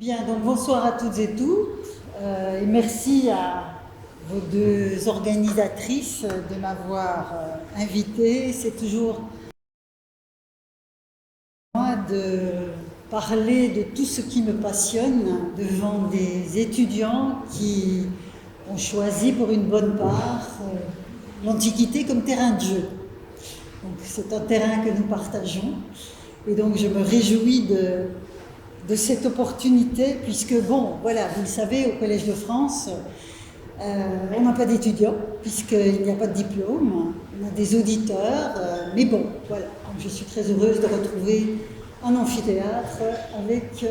Bien, donc bonsoir à toutes et tous, et merci à vos deux organisatrices de m'avoir invitée. C'est toujours moi de parler de tout ce qui me passionne devant des étudiants qui ont choisi pour une bonne part l'Antiquité comme terrain de jeu. Donc c'est un terrain que nous partageons, et donc je me réjouis de cette opportunité, puisque, bon, voilà, vous le savez, au Collège de France, on n'a pas d'étudiants, puisqu'il n'y a pas de diplôme, on a des auditeurs, mais bon, voilà, donc je suis très heureuse de retrouver un amphithéâtre avec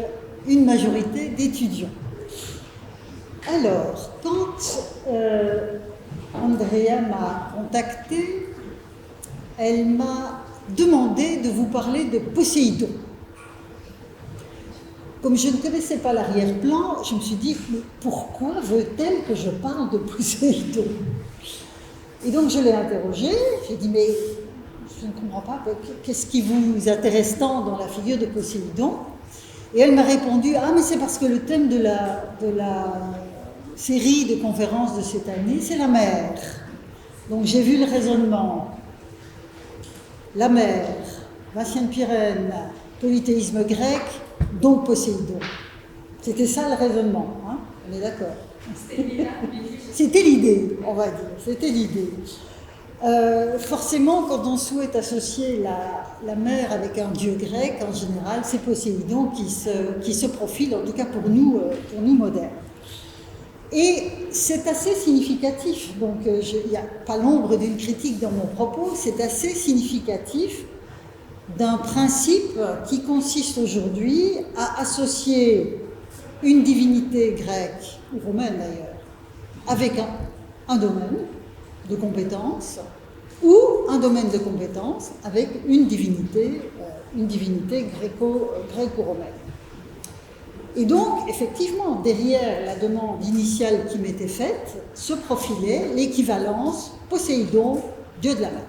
une majorité d'étudiants. Alors, quand Andrea m'a contactée, elle m'a demandé de vous parler de Poséidon. Comme je ne connaissais pas l'arrière-plan, je me suis dit, mais pourquoi veut-elle que je parle de Poséidon? Et donc je l'ai interrogée, j'ai dit, mais je ne comprends pas, qu'est-ce qui vous intéresse tant dans la figure de Poséidon? Et elle m'a répondu, ah, mais c'est parce que le thème de la série de conférences de cette année, c'est la mer. Donc j'ai vu le raisonnement. La mer, Vatien de Pyrène, polythéisme grec, donc Poséidon. C'était ça le raisonnement, hein? On est d'accord. C'était l'idée, on va dire, c'était l'idée. Forcément, quand on souhaite associer la mer avec un dieu grec, en général, c'est Poséidon qui se profile, en tout cas pour nous modernes. Et c'est assez significatif, donc il n'y a pas l'ombre d'une critique dans mon propos, c'est assez significatif d'un principe qui consiste aujourd'hui à associer une divinité grecque, ou romaine d'ailleurs, avec un domaine de compétence, ou un domaine de compétence avec une divinité gréco-romaine. Et donc, effectivement, derrière la demande initiale qui m'était faite, se profilait l'équivalence Poséidon, dieu de la mer.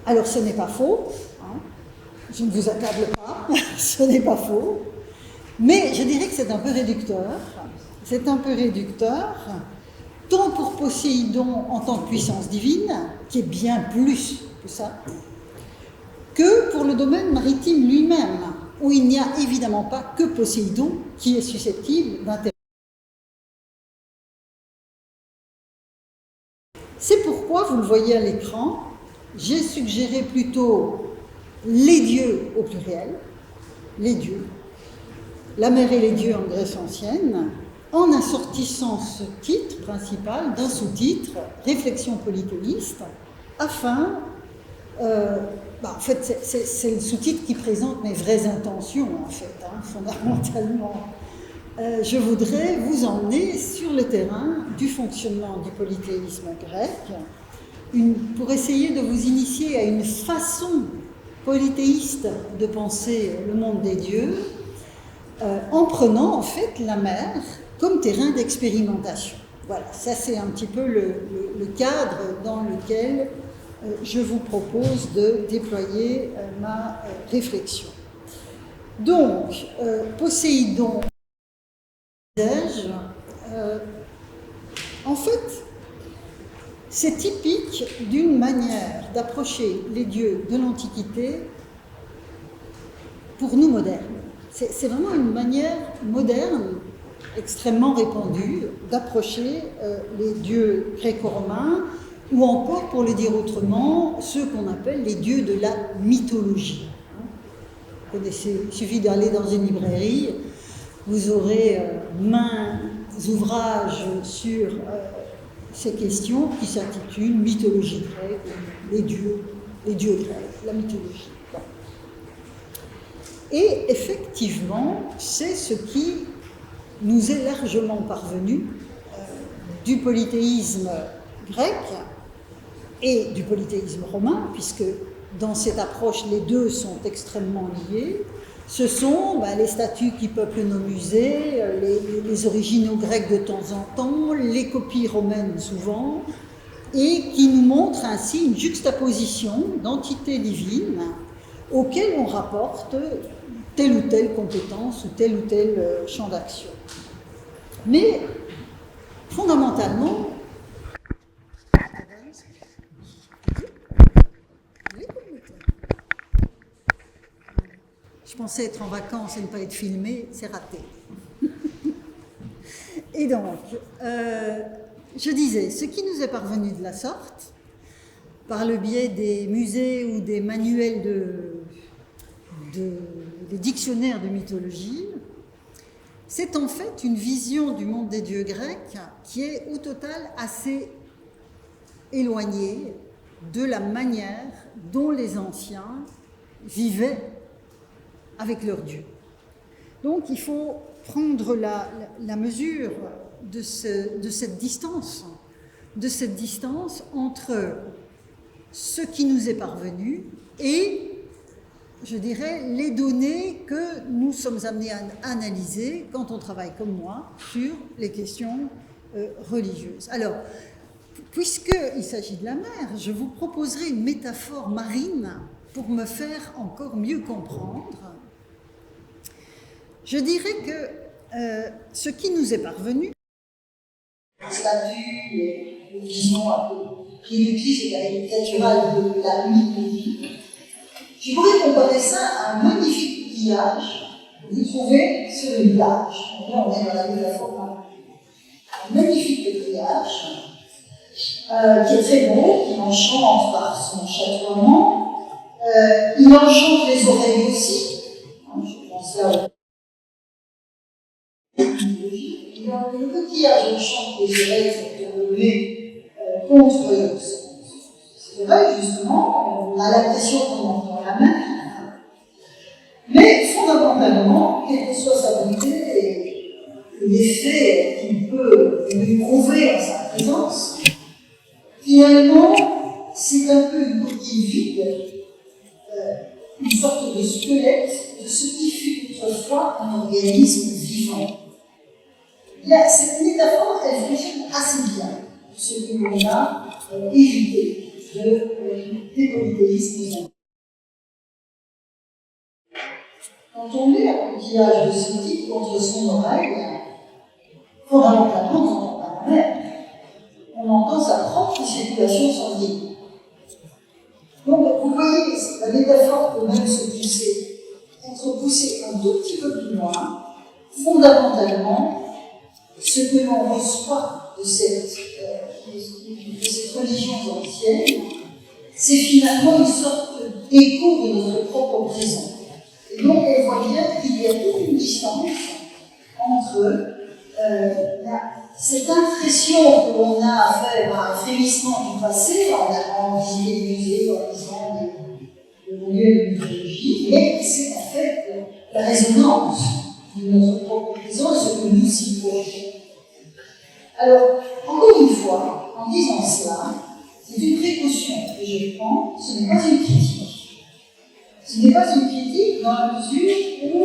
Alors, ce n'est pas faux, hein, je ne vous accable pas, ce n'est pas faux, mais je dirais que c'est un peu réducteur. C'est un peu réducteur, tant pour Poséidon en tant que puissance divine, qui est bien plus que ça, que pour le domaine maritime lui-même, où il n'y a évidemment pas que Poséidon qui est susceptible d'intérêt. C'est pourquoi, vous le voyez à l'écran, j'ai suggéré plutôt les dieux au pluriel, les dieux, la mer et les dieux en Grèce ancienne, en assortissant ce titre principal d'un sous-titre, réflexion polythéiste, afin, en fait, c'est le sous-titre qui présente mes vraies intentions, en fait, hein, fondamentalement. Je voudrais vous emmener sur le terrain du fonctionnement du polythéisme grec, pour essayer de vous initier à une façon polythéiste de penser le monde des dieux, en prenant en fait la mer comme terrain d'expérimentation. Voilà, ça c'est un petit peu le cadre dans lequel je vous propose de déployer ma réflexion. Donc, Poséidon, en fait, c'est typique d'une manière d'approcher les dieux de l'Antiquité pour nous modernes. C'est vraiment une manière moderne, extrêmement répandue, d'approcher les dieux gréco-romains, ou encore, pour le dire autrement, ceux qu'on appelle les dieux de la mythologie. Vous connaissez, il suffit d'aller dans une librairie, vous aurez maints ouvrages sur ces questions qui s'intitulent mythologie grecque, les dieux grecs, la mythologie. Bon. Et effectivement, c'est ce qui nous est largement parvenu du polythéisme grec et du polythéisme romain, puisque dans cette approche, les deux sont extrêmement liés. Ce sont les statues qui peuplent nos musées, les originaux grecs de temps en temps, les copies romaines souvent, et qui nous montrent ainsi une juxtaposition d'entités divines auquel on rapporte telle ou telle compétence ou tel champ d'action. Mais fondamentalement, je pensais être en vacances et ne pas être filmée, c'est raté. Et donc, je disais, ce qui nous est parvenu de la sorte, par le biais des musées ou des manuels des dictionnaires de mythologie, c'est en fait une vision du monde des dieux grecs qui est au total assez éloignée de la manière dont les anciens vivaient avec leurs dieux. Donc il faut prendre la mesure de cette distance entre ce qui nous est parvenu et, je dirais, les données que nous sommes amenés à analyser quand on travaille comme moi sur les questions religieuses. Alors, puisqu'il s'agit de la mer, je vous proposerai une métaphore marine pour me faire encore mieux comprendre. Je dirais que ce qui nous est parvenu, les statues, les visions un peu primitives et caricaturales de la mythologie, je pourrais comparer ça à un magnifique village que vous trouvez sur le village. Là, on est dans la métaphore. Un magnifique village qui est très beau, qui enchante par son chatoiement. Il enchante les oreilles aussi. Je pense là au et donc, le coquillage enchante les oreilles pour lever contre ces oreilles, justement. On a l'impression qu'on entend la mer. Mais fondamentalement, quelle que soit sa beauté et l'effet qu'il peut nous prouver en sa présence, finalement, c'est un peu une coquille vide, une sorte de squelette de ce qui fut autrefois un organisme vivant. Là, cette métaphore, elle fonctionne assez bien, ce que l'on a évité des polythéismes. Quand on met un coquillage de ce type contre son oreille, fondamentalement, on n'entend pas la mer. On entend sa propre circulation sanguine. Donc, vous voyez, la métaphore peut même être poussée un tout petit peu plus loin. Fondamentalement, ce que l'on reçoit de cette religion ancienne, c'est finalement une sorte d'écho de notre propre présent. Et donc, elle voit bien qu'il y a toute une distance entre cette impression que l'on a à faire à un frémissement du passé, en allant visiter les musées, en lisant des manuels de mythologie, mais c'est en fait la résonance de notre propre présent et ce que nous y projetons. Alors, encore une fois, en disant cela, c'est une précaution que je prends, ce n'est pas une critique. Ce n'est pas une critique dans la mesure où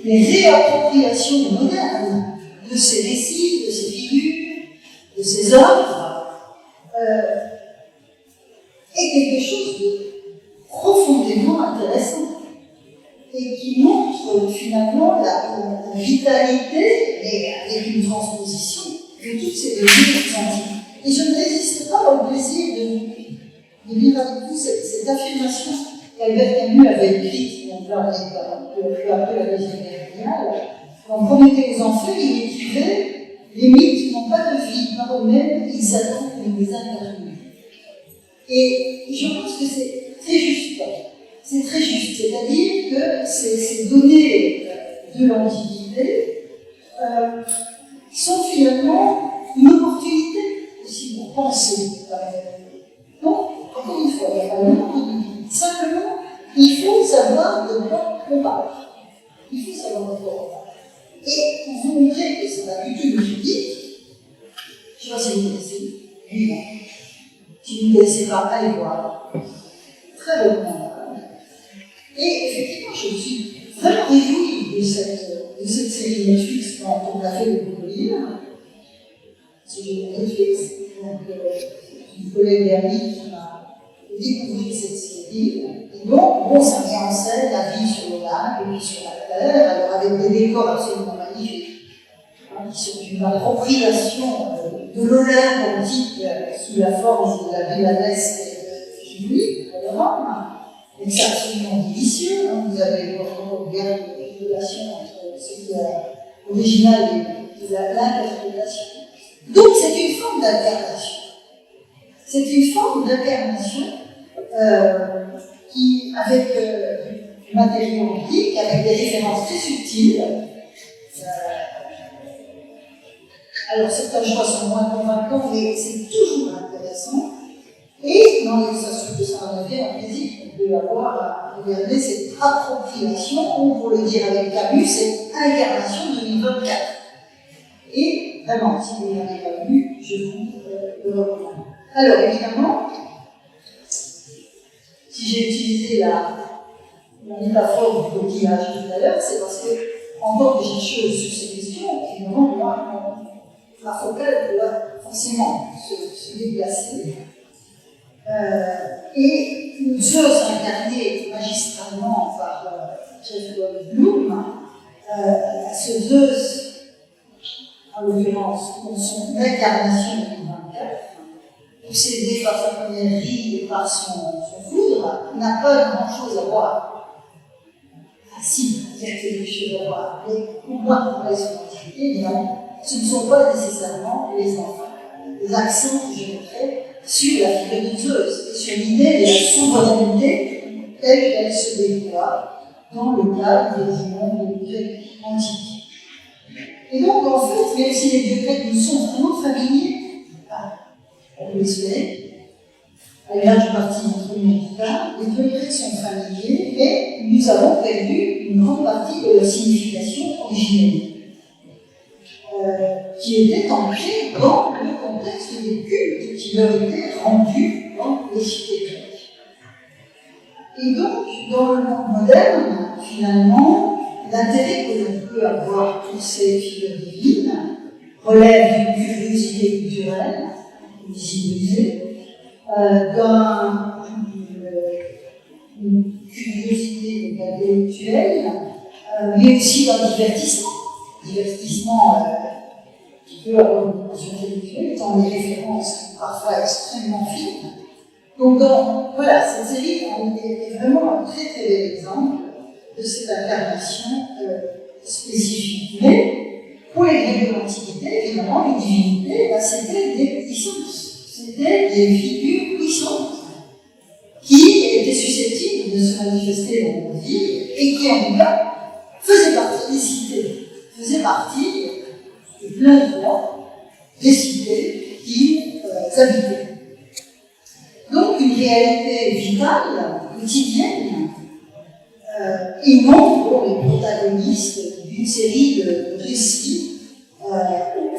les réappropriations modernes de ces récits, de ces figures, de ces œuvres, est quelque chose de profondément intéressant et qui montre finalement la vitalité, et avec une transposition, de toutes ces données antiques. Et je ne résiste pas au plaisir de lire avec vous cette affirmation qu'Albert Camus avait écrite, donc là on est peu après la Deuxième Guerre mondiale. Dans Prométhée aux Enfers, il écrivait « Les mythes n'ont pas de vie par eux-mêmes, ils attendent que nous les incarnions. » Et je pense que c'est très juste. C'est très juste. C'est-à-dire que ces données de l'Antiquité sont finalement une opportunité aussi pour penser. Donc, encore une fois, il n'y a pas de nom. Simplement, il faut savoir de quoi on parle. Il faut savoir de quoi on parle. Et pour vous montrer que c'est pas du tout une critique, je ne sais pas si vous connaissez, vivant. Si vous ne connaissez pas, allez voir. Très recommandable. Et effectivement, je me suis vraiment réjouie de cette série Netflix dont on a fait le lire. C'est Netflix. Donc, une collègue et amie qui m'a découvert cette série. Et Et donc, bon, ça met en scène la vie sur le lac et puis sur la terre, alors avec des décors absolument magnifiques, hein, qui sont une appropriation de l'Olympe antique sous la forme de la villanesque de Julie, de Rome. Et c'est absolument délicieux. Hein. Vous avez bien une relation entre ce qui est original et l'interprétation. Donc, c'est une forme d'incarnation. C'est une forme d'incarnation qui, avec du matériau antique, avec des références très subtiles. Alors, certains choix sont moins convaincants, mais c'est toujours intéressant. Et dans les surtout, ça en devient un plaisir de avoir à regarder cette appropriation, ou pour le dire avec Camus, cette incarnation 2024. Et vraiment, si vous n'avez pas vu, je vous le recommande. Alors, évidemment, si j'ai utilisé la métaphore du coquillage tout à l'heure, c'est parce que, en tant que chercheuse sur ces questions, évidemment, moi, ma focale doit forcément se déplacer. Et Zeus incarné magistralement par Jeff Goldblum, ce Zeus, en l'occurrence, dans son incarnation 2024, possédé par sa premièrerie et par son foudre, n'a pas grand-chose à voir. Ah si, il y a quelque chose à voir, mais pour moi, pour la scientifique, évidemment, ce ne sont pas nécessairement les enfants. Les accents que je mettrai sur la figure de Zeus et sur l'idée de la souveraineté telle qu'elle se déploie dans le cadre des mondes grecs antiques. Et donc, en fait, même si les dieux grecs nous sont vraiment familiers, on peut l'espérer, à une large partie d'entre nous, les dieux grecs sont familiers, mais nous avons perdu une grande partie de leur signification originelle, qui était ancrée dans le contexte des cultes qui leur étaient rendus dans les cités grecques. Et donc, dans le monde moderne, finalement, l'intérêt que l'on peut avoir pour ces figures divines relève d'une curiosité culturelle, visibilisée, d'une curiosité intellectuelle, mais aussi d'un divertissement. Qui peut avoir une dimension intellectuelle, dans les références parfois extrêmement fines. Donc, voilà, cette série est vraiment un très très bel exemple de cette incarnation spécifique. Mais pour les Grecs de l'Antiquité, évidemment, les divinités, c'était des puissances, c'était des figures puissantes qui étaient susceptibles de se manifester dans nos vies et qui, en tout cas, faisaient partie des cités, faisaient partie de plein de droits des cités qui habitaient. Donc, une réalité vitale, quotidienne, et non pour les protagonistes d'une série de récits,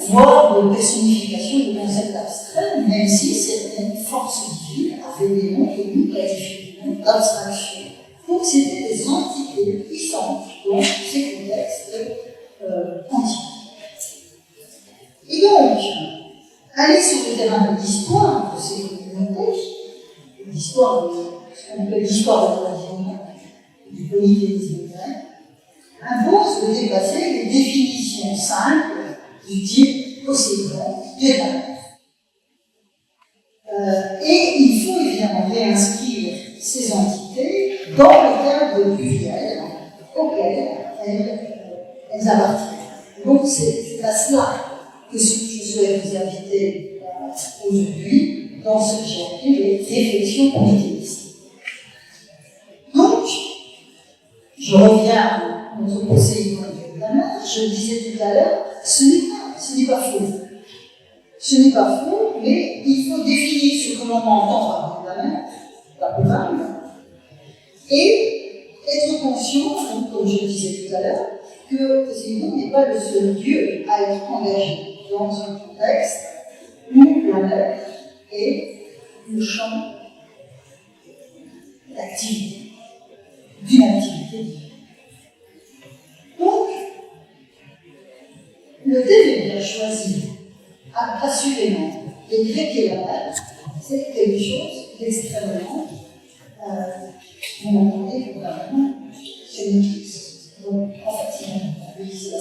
voire de personnification de concepts abstraits, même si certaines forces divines avaient des noms que nous qualifions d'abstraction. Donc, c'était des entités puissantes dans ces contextes antiques. Et donc, aller sur le terrain de l'histoire de ces communautés, l'histoire de ce qu'on appelle l'histoire de l'environnement, du polythéisme grec, impose de dépasser les définitions simples du type possédant de la mer. Et il faut évidemment réinscrire ces entités dans le cadre pluriel auquel elles appartiennent. Donc c'est à cela que je souhaite vous inviter aujourd'hui dans ce que j'ai appelé les réflexions polythéistes. Donc, je reviens à notre conseil de la mer. Je le disais tout à l'heure, ce n'est pas faux. Ce n'est pas faux, mais il faut définir ce que l'on entend par la mer, la potable, et être conscient, comme je le disais tout à l'heure, que Poséidon n'est pas le seul dieu à être engagé dans un contexte où la mer est le champ d'activité, d'une activité divine. Donc, le thème bien choisi, assurément, les Grecs et la mer, c'est quelque chose d'extrêmement Vous m'entendez vraiment? C'est une piste. Donc, en fait, il y a une piste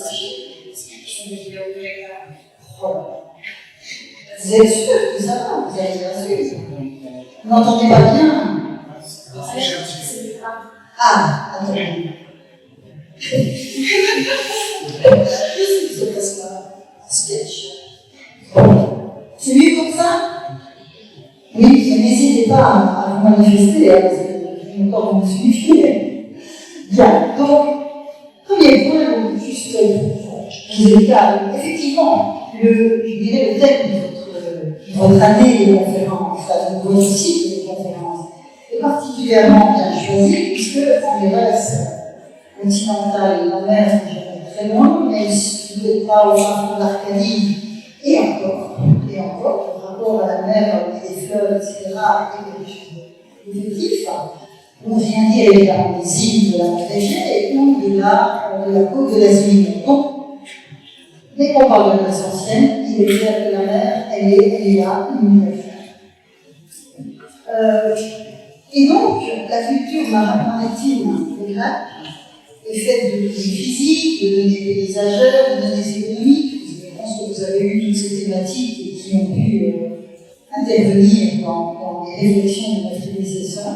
Vous êtes sûr que ça va? Vous avez bien sûr. Vous n'entendez pas bien? Ah, attendez. C'est presque un sketch. C'est mieux comme ça? Oui, n'hésitez pas à vous manifester, je ne vais pas vous suffire. Bien, donc, premier point, donc, juste je vous ai calme. Effectivement, je dirais le thème de votre année de conférence, de votre cycle de conférence, est particulièrement bien choisi, puisque en Grèce continentale, la mer n'est jamais très loin, mais si vous n'êtes pas au fin fond d'Arcadie, et encore, par rapport à la mer, les fleuves, etc., et quelque chose d'effectif, on vient dire évidemment des îles de la mer Égée ou de la côte de l'Asie mineure. Donc, dès qu'on parle de Grèce ancienne, il est clair que la mer, elle est là, universelle. Et donc, la culture maritime des Grecs est faite de données physiques, de données paysagères, de données économiques. Je pense que vous avez eu toutes ces thématiques qui ont pu intervenir dans les réflexions de notre prédécesseur.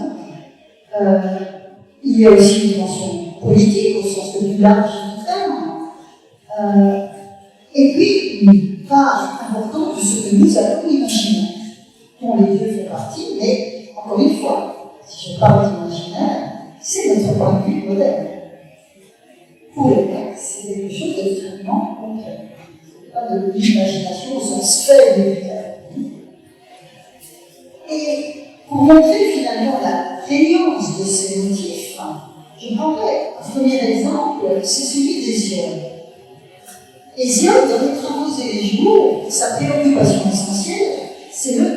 Il y a aussi une dimension politique au sens le plus large du terme. Et puis, une part importante de ce que nous avons imaginé, dont les dieux font partie, mais encore une fois, si je parle d'imaginaire, c'est notre point de vue moderne. Pour les Grecs, c'est quelque chose d'extrêmement concret. Pas de l'imagination au sens faible du terme. Et pour montrer finalement la prégnance de ces motifs, je prendrai un premier exemple, c'est celui d'Hésiode. Hésiode, dans les travaux et les jours, sa préoccupation essentielle, c'est le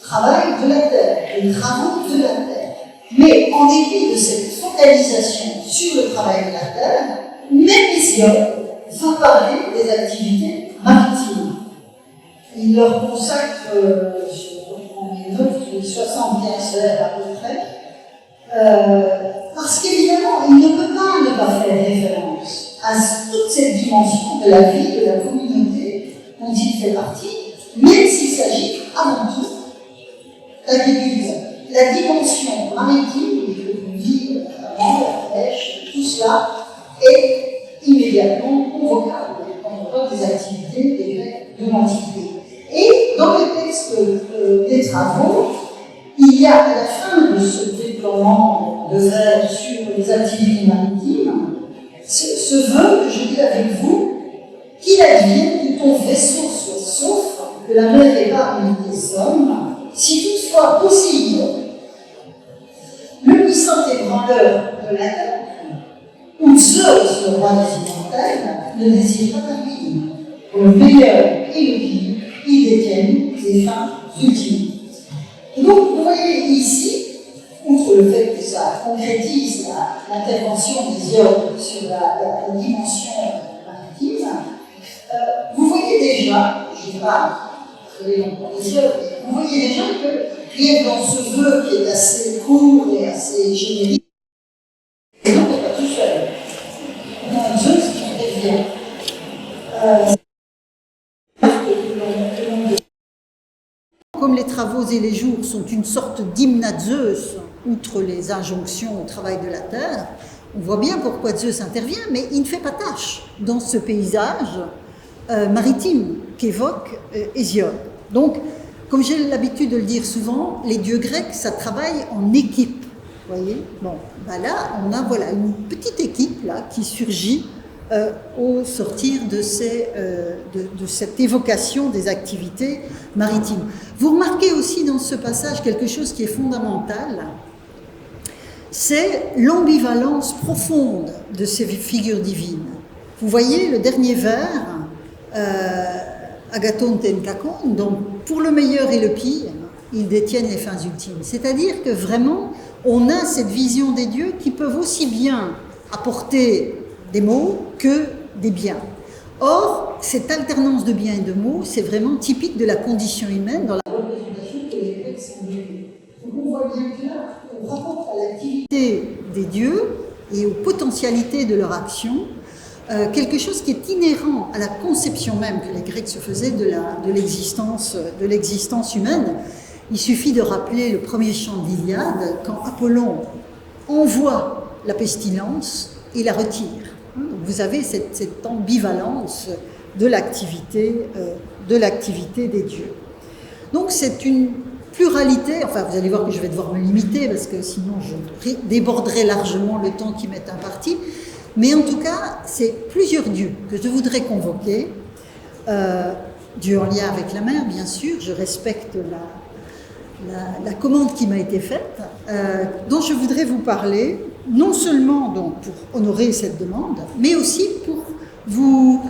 travail de la terre, les travaux de la terre. Mais en dépit de cette focalisation sur le travail de la terre, même Hésiode va parler des activités maritimes. Il leur consacre, je reprends mes notes, 75 vers à peu près, parce qu'évidemment, il ne peut pas ne pas faire référence à toute cette dimension de la vie, de la communauté dont il fait partie, même s'il s'agit avant tout d'agriculture. La dimension maritime, de vie, notamment la pêche, tout cela est immédiatement convocable dans des activités des Grecs de l'Antiquité. Et dans le texte des travaux, il y a à la fin de ce déploiement de vers sur les activités maritimes, ce vœu que je dis avec vous, qu'il advienne que ton vaisseau soit sauf, que la mer épargne tes sommes, si toutefois possible, le puissant ébranleur de la terre, ou Zeus, le roi des immortels, ne désire pas ta ruine. Pour le meilleur et le pire, ils détiennent les fins ultimes. Et donc, vous voyez ici, outre le fait que ça concrétise l'intervention d'Hésiode sur la dimension maritime, vous voyez déjà, je ne vais pas créer encore d'Hésiode, mais vous voyez déjà que rien dans ce vœu qui est assez court et assez générique, et donc on n'est pas tout seul. On a un Zeus qui intervient. Comme les travaux et les jours sont une sorte d'hymne à Zeus, outre les injonctions au travail de la terre, on voit bien pourquoi Zeus intervient, mais il ne fait pas tâche dans ce paysage maritime qu'évoque Hésiode. Donc, comme j'ai l'habitude de le dire souvent, les dieux grecs, ça travaille en équipe. Vous voyez? Bon, ben là, on a voilà, une petite équipe là, qui surgit au sortir de cette évocation des activités maritimes. Vous remarquez aussi dans ce passage quelque chose qui est fondamental, c'est l'ambivalence profonde de ces figures divines. Vous voyez le dernier vers, agathon ten kakon, donc pour le meilleur et le pire, ils détiennent les fins ultimes. C'est-à-dire que vraiment, on a cette vision des dieux qui peuvent aussi bien apporter des maux que des biens. Or, cette alternance de biens et de maux, c'est vraiment typique de la condition humaine dans la représentation que les Grecs sont venus. Donc on voit bien que là, rapporte à l'activité des dieux et aux potentialités de leur action quelque chose qui est inhérent à la conception même que les Grecs se faisaient de l'existence humaine. Il suffit de rappeler le premier chant de l'Iliade, quand Apollon envoie la pestilence et la retire. Donc vous avez cette ambivalence de l'activité des dieux. Donc c'est une pluralité, enfin vous allez voir que je vais devoir me limiter parce que sinon je déborderai largement le temps qui m'est imparti, mais en tout cas c'est plusieurs dieux que je voudrais convoquer, Dieu en lien avec la mer bien sûr, je respecte la commande qui m'a été faite, dont je voudrais vous parler, non seulement donc pour honorer cette demande, mais aussi pour vous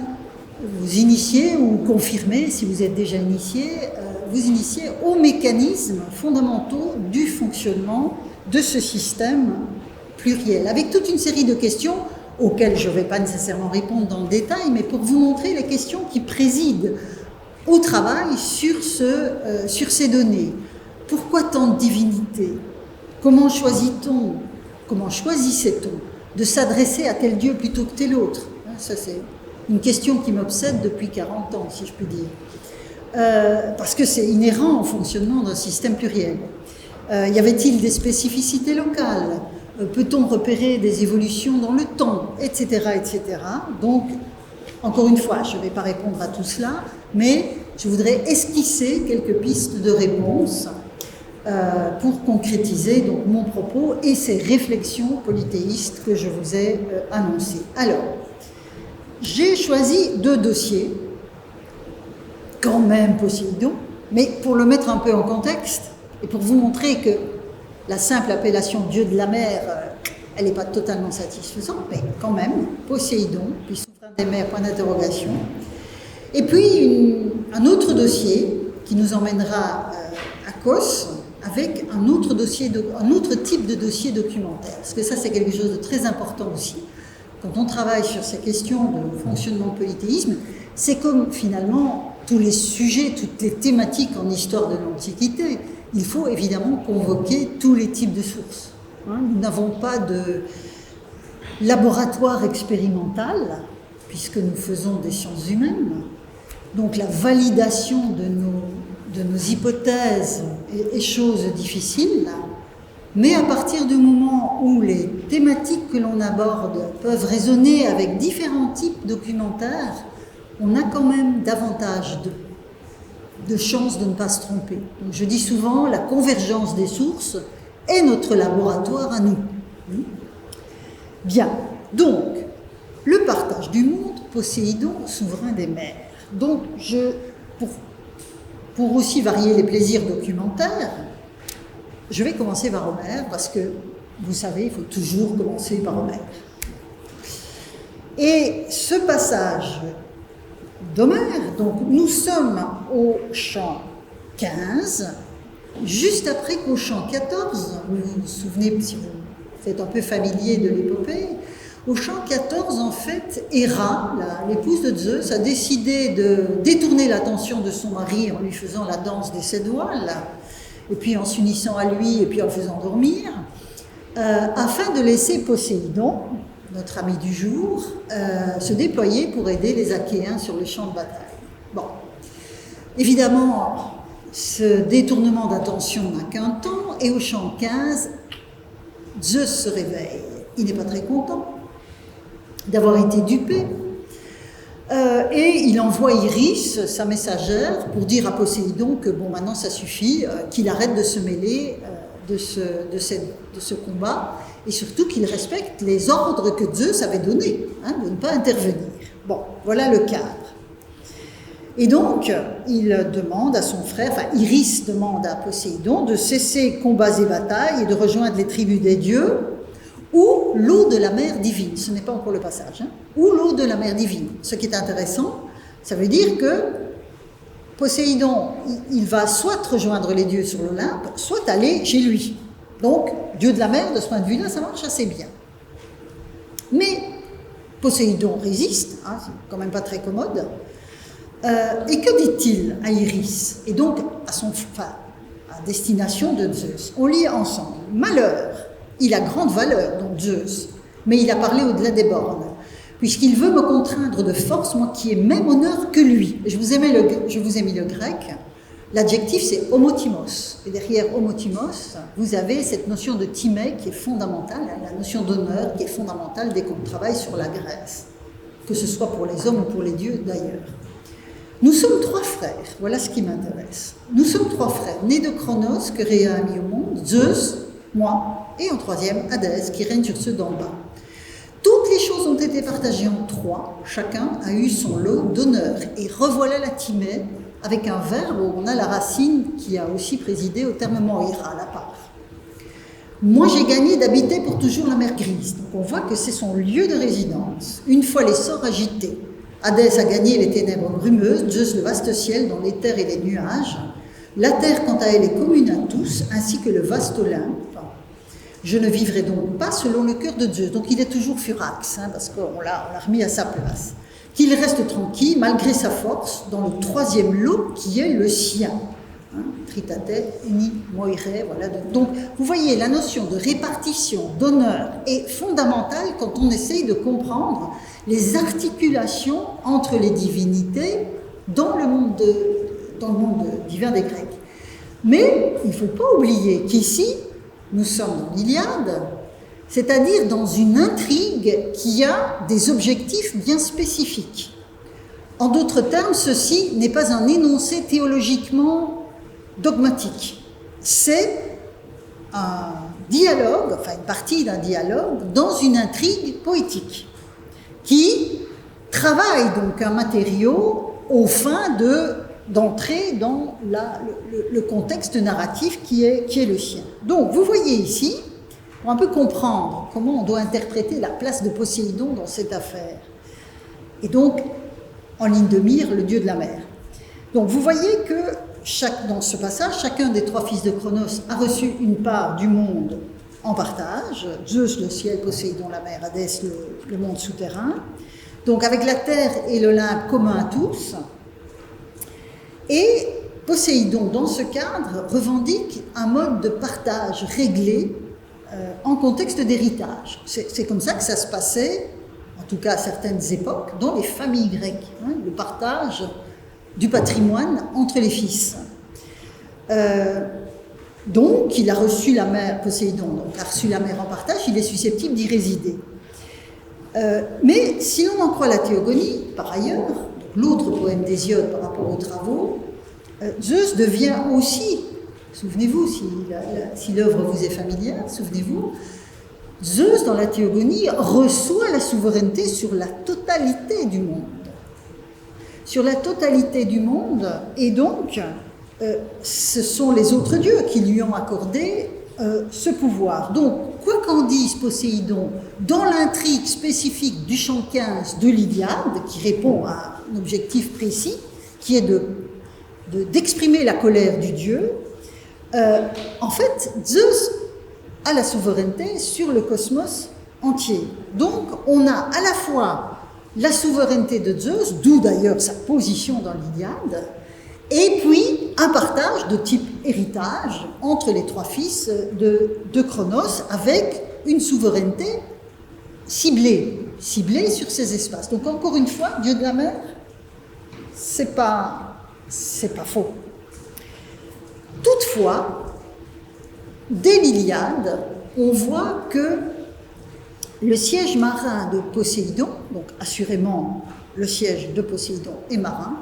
initier ou confirmer, si vous êtes déjà initié, vous initier aux mécanismes fondamentaux du fonctionnement de ce système pluriel, avec toute une série de questions auxquelles je ne vais pas nécessairement répondre dans le détail, mais pour vous montrer les questions qui président au travail sur ces données. Pourquoi tant de divinité? Comment choisit-on, comment choisissait-on de s'adresser à tel Dieu plutôt que tel autre? Ça, c'est une question qui m'obsède depuis 40 ans, si je puis dire. Parce que c'est inhérent au fonctionnement d'un système pluriel. Y avait-il des spécificités locales? Peut-on repérer des évolutions dans le temps, etc., etc. Donc, encore une fois, je ne vais pas répondre à tout cela, mais je voudrais esquisser quelques pistes de réponse pour concrétiser donc mon propos et ces réflexions polythéistes que je vous ai annoncées. Alors, j'ai choisi 2 dossiers, quand même Poséidon, mais pour le mettre un peu en contexte et pour vous montrer que la simple appellation Dieu de la mer, elle n'est pas totalement satisfaisante, mais quand même, Poséidon, puis souverain des mers, point d'interrogation. Et puis un autre dossier qui nous emmènera à Kos, avec un autre type de dossier documentaire, parce que ça c'est quelque chose de très important aussi. Quand on travaille sur ces questions de fonctionnement de polythéisme, c'est comme finalement tous les sujets, toutes les thématiques en histoire de l'Antiquité. Il faut évidemment convoquer tous les types de sources. Nous n'avons pas de laboratoire expérimental, puisque nous faisons des sciences humaines. Donc la validation de nos hypothèses est chose difficile, mais à partir du moment où les thématiques que l'on aborde peuvent résonner avec différents types documentaires, on a quand même davantage de chances de ne pas se tromper. Donc je dis souvent, la convergence des sources est notre laboratoire à nous. Bien, donc, le partage du monde, Poséidon, souverain des mers. Donc, pour aussi varier les plaisirs documentaires, je vais commencer par Homère, parce que, vous savez, il faut toujours commencer par Homère. Et ce passage d'Homère, donc nous sommes au chant 15, juste après qu'au chant 14, vous vous souvenez, si vous êtes un peu familier de l'épopée, au chant 14, en fait, Héra, l'épouse de Zeus, a décidé de détourner l'attention de son mari en lui faisant la danse des 7 voiles, et puis en s'unissant à lui, et puis en le faisant dormir, afin de laisser Poséidon, notre ami du jour, se déployer pour aider les Achéens sur le champ de bataille. Bon, évidemment, ce détournement d'attention n'a qu'un temps, et au chant 15, Zeus se réveille. Il n'est pas très content d'avoir été dupé, et il envoie Iris, sa messagère, pour dire à Poséidon que bon, maintenant ça suffit, qu'il arrête de se mêler de ce combat, et surtout qu'il respecte les ordres que Zeus avait donnés, de ne pas intervenir. Bon, voilà le cadre. Et donc, il demande à son frère, enfin Iris demande à Poséidon de cesser combats et batailles et de rejoindre les tribus des dieux, ou l'eau de la mer divine. Ce n'est pas encore le passage, ou l'eau de la mer divine. Ce qui est intéressant, ça veut dire que Poséidon, il va soit rejoindre les dieux sur l'Olympe, soit aller chez lui. Donc, dieu de la mer, de ce point de vue-là, ça marche assez bien. Mais Poséidon résiste, c'est quand même pas très commode. Et que dit-il à Iris? Et donc à destination de Zeus. On lit ensemble. Malheur, il a grande valeur, donc Zeus, mais il a parlé au-delà des bornes, puisqu'il veut me contraindre de force, moi qui ai même honneur que lui. Je vous ai mis le grec. L'adjectif, c'est homotimos. Et derrière homotimos, vous avez cette notion de timé qui est fondamentale, la notion d'honneur qui est fondamentale dès qu'on travaille sur la Grèce, que ce soit pour les hommes ou pour les dieux d'ailleurs. Nous sommes 3 frères, voilà ce qui m'intéresse. Nous sommes 3 frères, nés de Chronos, que Rhea a mis au monde, Zeus, moi, et en 3e, Hadès, qui règne sur ceux d'en bas. Toutes les choses ont été partagées en 3, chacun a eu son lot d'honneur. Et revoilà la timée, avec un verbe où on a la racine qui a aussi présidé au terme moira, la part. Moi, j'ai gagné d'habiter pour toujours la mer grise. Donc on voit que c'est son lieu de résidence. Une fois les sorts agités, Hadès a gagné les ténèbres brumeuses, Zeus le vaste ciel dans l'éther et les nuages. La terre, quant à elle, est commune à tous, ainsi que le vaste Olympe. Je ne vivrai donc pas selon le cœur de Zeus. Donc il est toujours furax, parce qu'on l'a remis à sa place. Qu'il reste tranquille, malgré sa force, dans le 3e lot qui est le sien. Tritate, uni, moire, voilà. Donc, vous voyez, la notion de répartition, d'honneur est fondamentale quand on essaye de comprendre les articulations entre les divinités dans le monde divin des Grecs. Mais il ne faut pas oublier qu'ici, nous sommes dans l'Iliade, c'est-à-dire dans une intrigue qui a des objectifs bien spécifiques. En d'autres termes, ceci n'est pas un énoncé théologiquement dogmatique. C'est un dialogue, enfin une partie d'un dialogue, dans une intrigue poétique, qui travaille donc un matériau aux fins d'entrer dans le contexte narratif qui est le sien. Donc, vous voyez ici, pour un peu comprendre comment on doit interpréter la place de Poséidon dans cette affaire, et donc, en ligne de mire, le dieu de la mer. Donc, vous voyez que dans ce passage, chacun des 3 fils de Chronos a reçu une part du monde en partage. Zeus, le ciel, Poséidon, la mer, Hadès, le monde souterrain. Donc, avec la terre et l'Olympe commun à tous. Et Poséidon, dans ce cadre, revendique un mode de partage réglé en contexte d'héritage. C'est comme ça que ça se passait, en tout cas à certaines époques, dans les familles grecques, le partage du patrimoine entre les fils. Donc, il a reçu la mer, Poséidon, donc a reçu la mer en partage, il est susceptible d'y résider. Mais si l'on en croit la Théogonie, par ailleurs, l'autre poème d'Hésiode par rapport aux travaux, Zeus devient aussi, souvenez-vous, si l'œuvre vous est familière, souvenez-vous, Zeus, dans la Théogonie, reçoit la souveraineté sur la totalité du monde. Sur la totalité du monde, et donc, ce sont les autres dieux qui lui ont accordé ce pouvoir. Donc, quoi qu'en dise Poséidon, dans l'intrigue spécifique du chant 15 de l'Iliade, qui répond à un objectif précis, qui est d'exprimer la colère du dieu, en fait, Zeus a la souveraineté sur le cosmos entier. Donc, on a à la fois la souveraineté de Zeus, d'où d'ailleurs sa position dans l'Iliade, et puis un partage de type héritage entre les 3 fils de Chronos, avec une souveraineté ciblée sur ces espaces. Donc encore une fois, dieu de la mer, c'est pas faux. Toutefois, dès l'Iliade, on voit que le siège marin de Poséidon, donc assurément le siège de Poséidon est marin,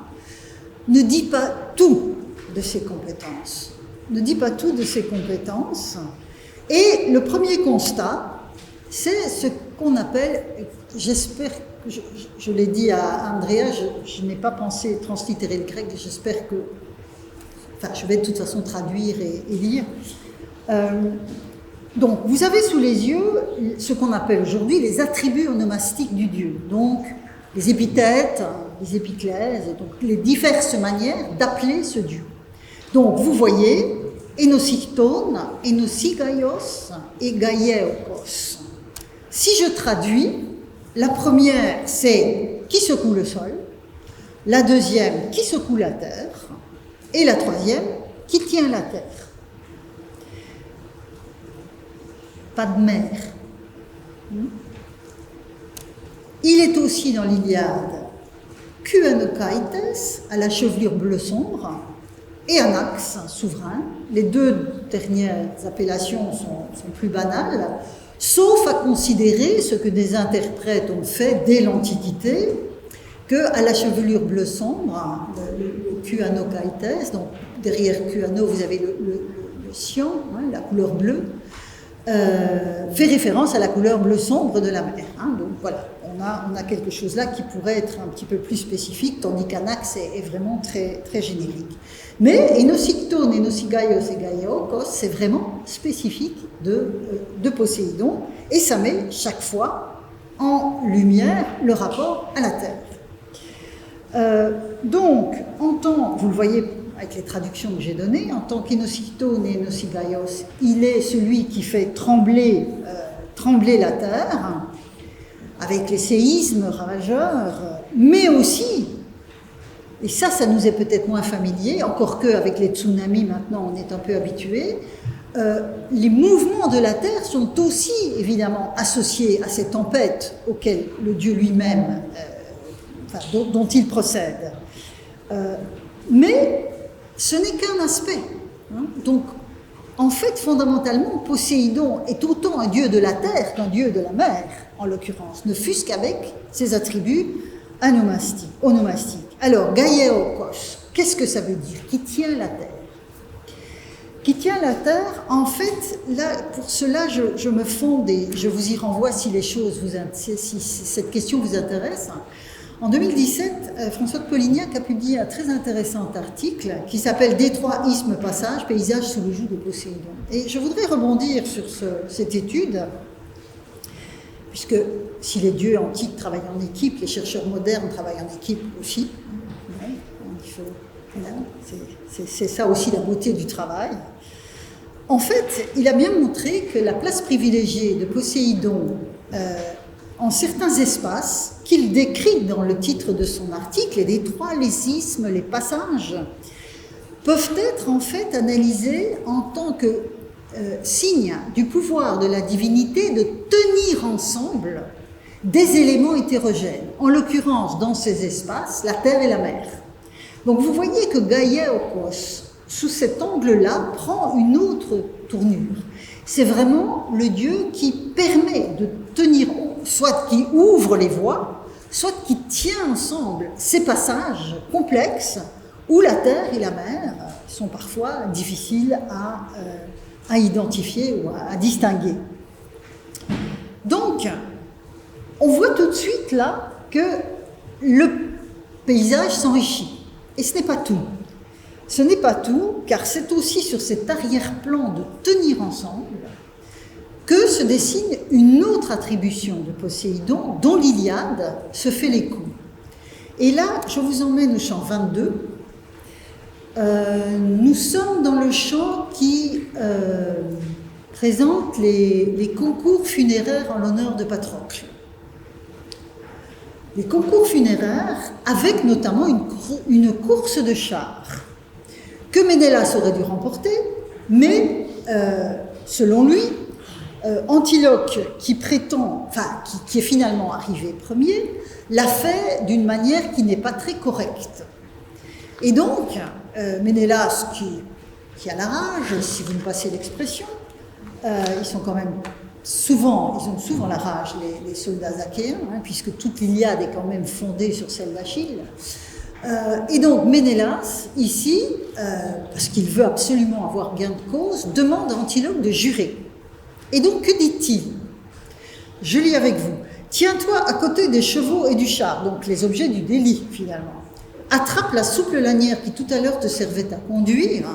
ne dit pas tout de ses compétences. Et le premier constat, c'est ce qu'on appelle, j'espère, je l'ai dit à Andrea, je n'ai pas pensé translittérer le grec, j'espère que, enfin je vais de toute façon traduire et lire. Donc vous avez sous les yeux ce qu'on appelle aujourd'hui les attributs onomastiques du dieu, donc les épithètes, les épiclèses, et donc les diverses manières d'appeler ce dieu. Donc vous voyez Enosikton, Enosigaios et Gaieokos. Si je traduis, la première c'est qui secoue le sol, la deuxième qui secoue la terre, et la troisième qui tient la terre. pas de mer. Il est aussi dans l'Iliade Kuanokaites, à la chevelure bleu sombre, et Anax, souverain. Les deux dernières appellations sont plus banales, sauf à considérer ce que des interprètes ont fait dès l'Antiquité, qu'à la chevelure bleu sombre, le Kuanokaites, donc derrière Kuano, vous avez le cyan, hein, la couleur bleue, fait référence à la couleur bleu sombre de la mer. Hein. Donc voilà, on a quelque chose là qui pourrait être un petit peu plus spécifique, tandis qu'Anax est vraiment très, très générique. Mais Enosikton, Enosigaios et Gaïaokos, c'est vraiment spécifique de Poséidon, et ça met chaque fois en lumière le rapport à la Terre. Donc, vous le voyez avec les traductions que j'ai données, en tant qu'Enosikton et Enosigaios, il est celui qui fait trembler la Terre, avec les séismes ravageurs, mais aussi, et ça nous est peut-être moins familier, encore qu'avec les tsunamis maintenant on est un peu habitué, les mouvements de la Terre sont aussi évidemment associés à ces tempêtes auxquelles le Dieu lui-même, dont il procède. Mais ce n'est qu'un aspect. Hein. Donc, en fait, fondamentalement, Poséidon est autant un dieu de la terre qu'un dieu de la mer, en l'occurrence, ne fût-ce qu'avec ses attributs onomastiques. Alors, Gaïaokos, qu'est-ce que ça veut dire? Qui tient la terre? Qui tient la terre, en fait, là, pour cela, je me fonde et je vous y renvoie si cette question vous intéresse. En 2017, François de Polignac a publié un très intéressant article qui s'appelle « Détroit, isthme, passage, paysage sous le joug de Poséidon ». Et je voudrais rebondir sur cette étude, puisque si les dieux antiques travaillent en équipe, les chercheurs modernes travaillent en équipe aussi. C'est ça aussi la beauté du travail. En fait, il a bien montré que la place privilégiée de Poséidon en certains espaces qu'il décrit dans le titre de son article, les détroits, les isthmes, les passages, peuvent être en fait analysés en tant que signe du pouvoir de la divinité de tenir ensemble des éléments hétérogènes, en l'occurrence dans ces espaces, la terre et la mer. Donc vous voyez que Gaïaokos, sous cet angle-là, prend une autre tournure. C'est vraiment le Dieu qui permet de tenir, soit qui ouvre les voies, soit qui tient ensemble ces passages complexes où la terre et la mer sont parfois difficiles à identifier ou à distinguer. Donc, on voit tout de suite là que le paysage s'enrichit. Et ce n'est pas tout. Ce n'est pas tout, car c'est aussi sur cet arrière-plan de tenir ensemble que se dessine une autre attribution de Poséidon, dont l'Iliade se fait l'écho. Et là, je vous emmène au chant 22. Nous sommes dans le chant qui présente les concours funéraires en l'honneur de Patrocle. Les concours funéraires, avec notamment une course de chars, que Ménélas aurait dû remporter, mais selon lui, Antiloque, qui est finalement arrivé premier, l'a fait d'une manière qui n'est pas très correcte. Et donc, Ménélas, qui a la rage, si vous me passez l'expression, ils ont souvent la rage, les soldats achéens, hein, puisque toute l'Iliade est quand même fondée sur celle d'Achille. Et donc Ménélas, ici, parce qu'il veut absolument avoir gain de cause, demande à Antiloque de jurer. Et donc, que dit-il? Je lis avec vous. « Tiens-toi à côté des chevaux et du char », donc les objets du délit, finalement. « Attrape la souple lanière qui tout à l'heure te servait à conduire,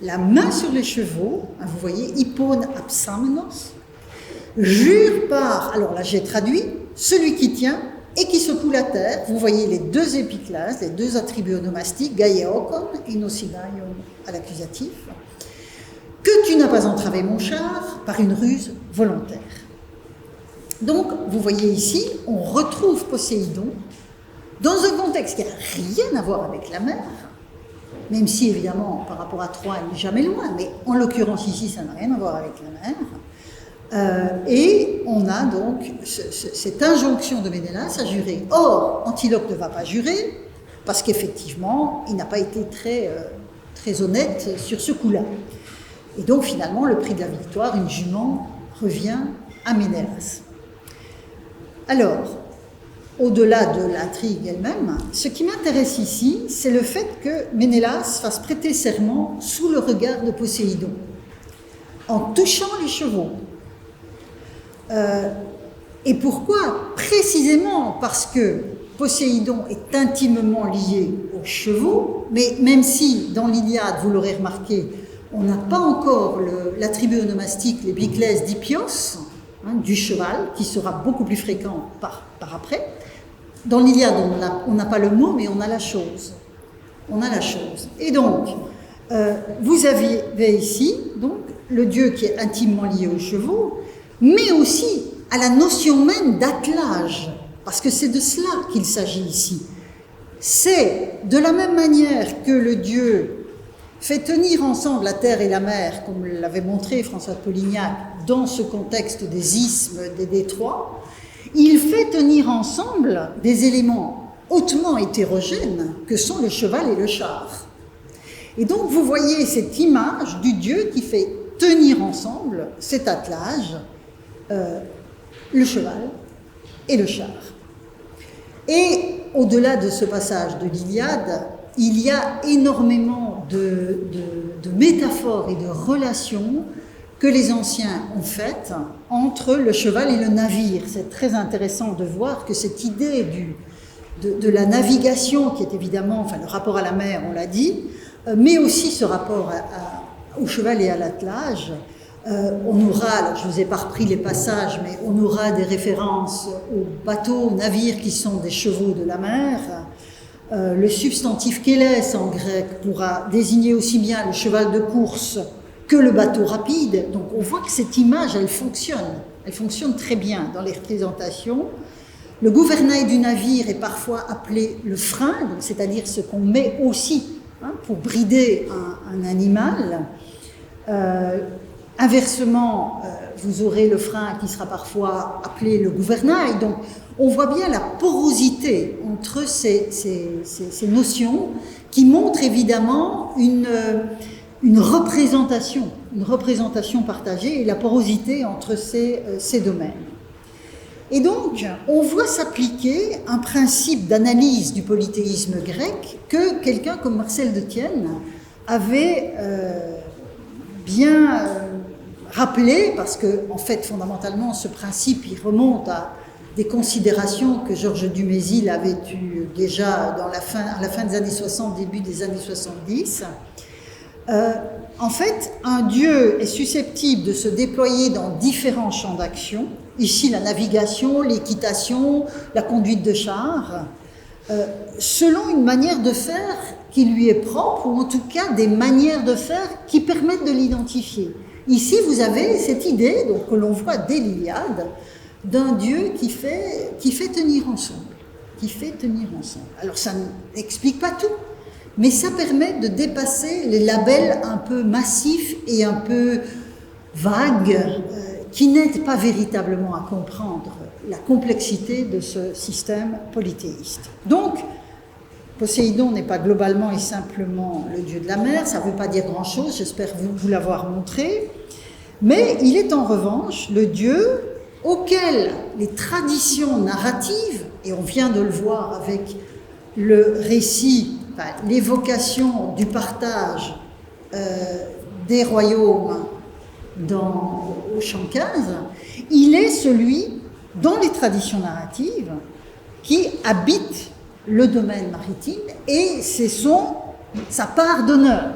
la main sur les chevaux, hein, vous voyez, hippone absamenos, jure par, alors là j'ai traduit, celui qui tient et qui secoue la terre, vous voyez les deux épiclases, les deux attributs onomastiques, Gaïaokon et Nosigaion à l'accusatif, que tu n'as pas entravé mon char par une ruse volontaire. Donc, vous voyez ici, on retrouve Poséidon dans un contexte qui n'a rien à voir avec la mer, même si, évidemment, par rapport à Troie, elle n'est jamais loin, mais en l'occurrence ici, ça n'a rien à voir avec la mer, Et on a donc cette injonction de Ménélas à jurer. Or, Antiloque ne va pas jurer, parce qu'effectivement, il n'a pas été très honnête sur ce coup-là. Et donc, finalement, le prix de la victoire, une jument, revient à Ménélas. Alors, au-delà de l'intrigue elle-même, ce qui m'intéresse ici, c'est le fait que Ménélas fasse prêter serment sous le regard de Poséidon, en touchant les chevaux. Et pourquoi? Précisément parce que Poséidon est intimement lié aux chevaux, mais même si, dans l'Iliade, vous l'aurez remarqué, on n'a pas encore l'attribut onomastique, les biclès d'Hippios, du cheval, qui sera beaucoup plus fréquent par après. Dans l'Iliade, on n'a pas le mot, mais on a la chose. On a la chose. Et donc, vous avez ici donc, le dieu qui est intimement lié aux chevaux, mais aussi à la notion même d'attelage, parce que c'est de cela qu'il s'agit ici. C'est de la même manière que le dieu fait tenir ensemble la terre et la mer, comme l'avait montré François de Polignac, dans ce contexte des isthmes, des détroits, il fait tenir ensemble des éléments hautement hétérogènes que sont le cheval et le char. Et donc vous voyez cette image du dieu qui fait tenir ensemble cet attelage, le cheval et le char. Et au-delà de ce passage de l'Iliade, il y a énormément de métaphores et de relations que les anciens ont faites entre le cheval et le navire. C'est très intéressant de voir que cette idée de la navigation, qui est évidemment, enfin le rapport à la mer, on l'a dit, mais aussi ce rapport au cheval et à l'attelage, on aura, alors je ne vous ai pas repris les passages, mais on aura des références aux bateaux, aux navires qui sont des chevaux de la mer. Le substantif kélès en grec pourra désigner aussi bien le cheval de course que le bateau rapide. Donc on voit que cette image, elle fonctionne très bien dans les représentations. Le gouvernail du navire est parfois appelé le frein, c'est-à-dire ce qu'on met aussi pour brider un animal. Inversement, vous aurez le frein qui sera parfois appelé le gouvernail. Donc, on voit bien la porosité entre ces notions qui montrent évidemment une représentation partagée et la porosité entre ces domaines. Et donc, on voit s'appliquer un principe d'analyse du polythéisme grec que quelqu'un comme Marcel de Tienne avait bien rappelé, parce que, en fait, fondamentalement, ce principe, il remonte à des considérations que Georges Dumézil avait eues déjà à la fin des années 60, début des années 70. En fait, un dieu est susceptible de se déployer dans différents champs d'action. Ici, la navigation, l'équitation, la conduite de chars, selon une manière de faire qui lui est propre, ou en tout cas des manières de faire qui permettent de l'identifier. Ici, vous avez cette idée, donc, que l'on voit dès l'Iliade, d'un dieu qui fait tenir ensemble. Alors, ça n'explique pas tout, mais ça permet de dépasser les labels un peu massifs et un peu vagues, qui n'aident pas véritablement à comprendre la complexité de ce système polythéiste. Donc, Poséidon n'est pas globalement et simplement le dieu de la mer, ça ne veut pas dire grand-chose, j'espère vous l'avoir montré, mais il est en revanche le dieu auquel les traditions narratives, et on vient de le voir avec le récit, l'évocation du partage des royaumes au chant 15, il est celui, dans les traditions narratives, qui habite le domaine maritime et c'est sa part d'honneur.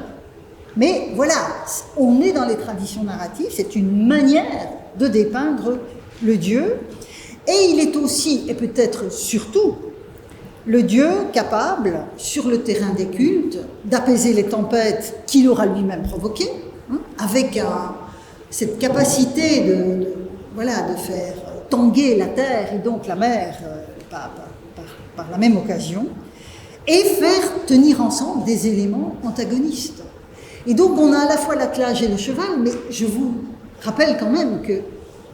Mais voilà, on est dans les traditions narratives, c'est une manière de dépeindre le dieu, et il est aussi, et peut-être surtout, le dieu capable, sur le terrain des cultes, d'apaiser les tempêtes qu'il aura lui-même provoquées, avec cette capacité de faire tanguer la terre et donc la mer par la même occasion, et faire tenir ensemble des éléments antagonistes. Et donc on a à la fois l'attelage et le cheval, mais je vous rappelle quand même que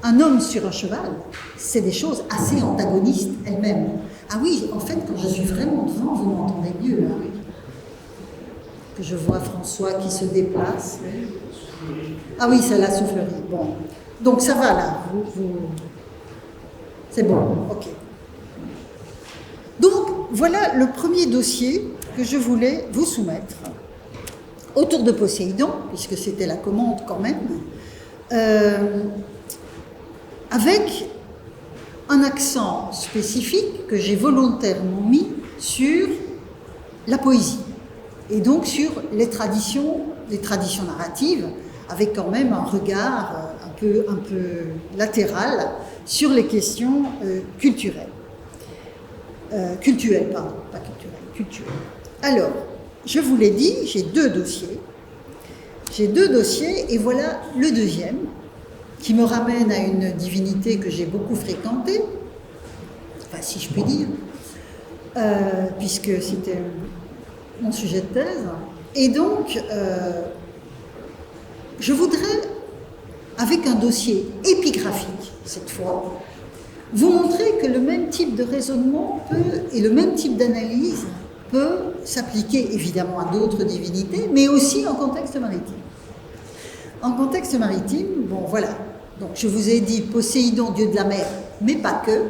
un homme sur un cheval, c'est des choses assez antagonistes elles-mêmes. Ah oui, en fait, quand je suis vraiment devant, vous m'entendez mieux, là, oui. Que je vois François qui se déplace. Ah oui, c'est la soufflerie. Bon. Donc ça va là. C'est bon, ok. Donc voilà le premier dossier que je voulais vous soumettre autour de Poséidon, puisque c'était la commande quand même, avec un accent spécifique que j'ai volontairement mis sur la poésie, et donc sur les traditions narratives, avec quand même un regard un peu latéral sur les questions culturelles. Cultuelles, pardon, pas culturelles, culturelles. Alors, je vous l'ai dit, j'ai deux dossiers. Et voilà le deuxième, qui me ramène à une divinité que j'ai beaucoup fréquentée, enfin, si je puis dire, puisque c'était mon sujet de thèse. Et donc, je voudrais, avec un dossier épigraphique, cette fois, vous montrer que le même type de raisonnement et le même type d'analyse peut s'appliquer évidemment à d'autres divinités, mais aussi en contexte maritime. En contexte maritime, bon voilà, donc je vous ai dit Poséidon, dieu de la mer, mais pas que,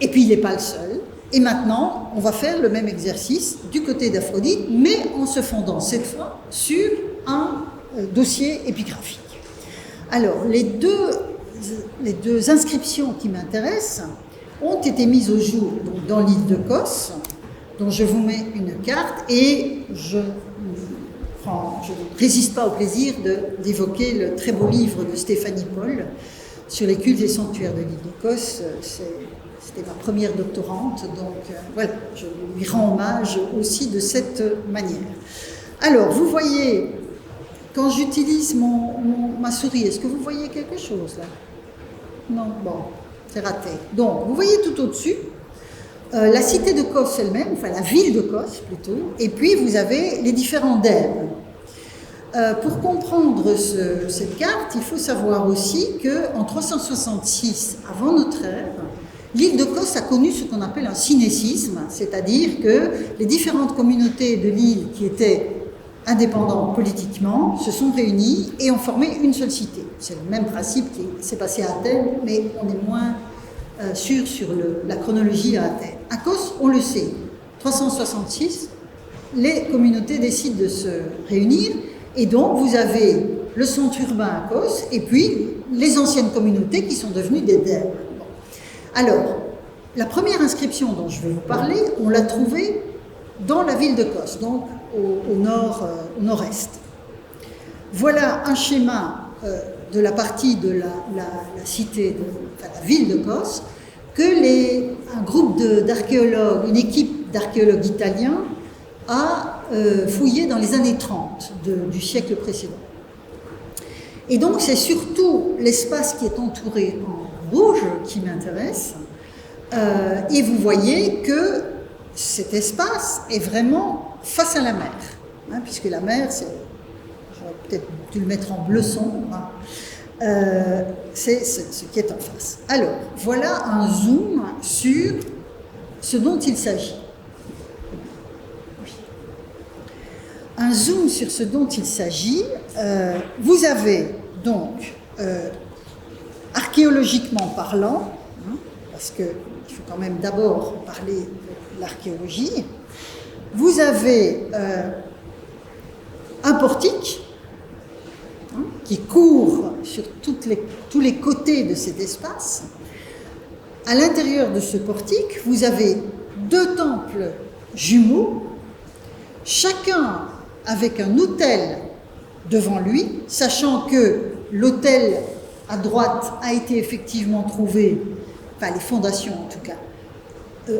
et puis il n'est pas le seul. Et maintenant, on va faire le même exercice du côté d'Aphrodite, mais en se fondant cette fois sur un dossier épigraphique. Alors, les deux inscriptions qui m'intéressent ont été mises au jour donc, dans l'île de Kos, dont je vous mets une carte, et je ne résiste pas au plaisir d'évoquer le très beau livre de Stéphanie Paul sur les cultes et sanctuaires de l'île de Kos. C'était ma première doctorante, donc voilà, je lui rends hommage aussi de cette manière. Alors, vous voyez, quand j'utilise ma souris, est-ce que vous voyez quelque chose là? Non, bon, c'est raté. Donc, vous voyez tout au-dessus la cité de Kos elle-même, enfin la ville de Kos plutôt, et puis vous avez les différents dèmes. Pour comprendre cette carte, il faut savoir aussi qu'en 366 avant notre ère, l'île de Kos a connu ce qu'on appelle un synécisme, c'est-à-dire que les différentes communautés de l'île qui étaient indépendantes politiquement se sont réunies et ont formé une seule cité. C'est le même principe qui s'est passé à Athènes, mais on est moins sûr sur la chronologie à Athènes. À Kos, on le sait, 366, les communautés décident de se réunir, et donc vous avez le centre urbain à Kos, et puis les anciennes communautés qui sont devenues des dèmes. Bon. Alors, la première inscription dont je vais vous parler, on l'a trouvée dans la ville de Kos, donc au nord-est. Voilà un schéma de la partie de la cité, la ville de Kos, que un groupe d'archéologues, une équipe d'archéologues italiens a fouillé dans les années 30 du siècle précédent. Et donc c'est surtout l'espace qui est entouré en rouge qui m'intéresse, et vous voyez que cet espace est vraiment face à la mer, hein, puisque la mer, j'aurais peut-être dû le mettre en bleu sombre, hein, c'est ce qui est en face. Alors, voilà un zoom sur ce dont il s'agit. Un zoom sur ce dont il s'agit, vous avez donc, archéologiquement parlant, hein, parce qu'il faut quand même d'abord parler de l'archéologie, vous avez un portique hein, qui court sur tous les côtés de cet espace. À l'intérieur de ce portique, vous avez deux temples jumeaux, chacun avec un autel devant lui, sachant que l'autel à droite a été effectivement trouvé, enfin les fondations en tout cas,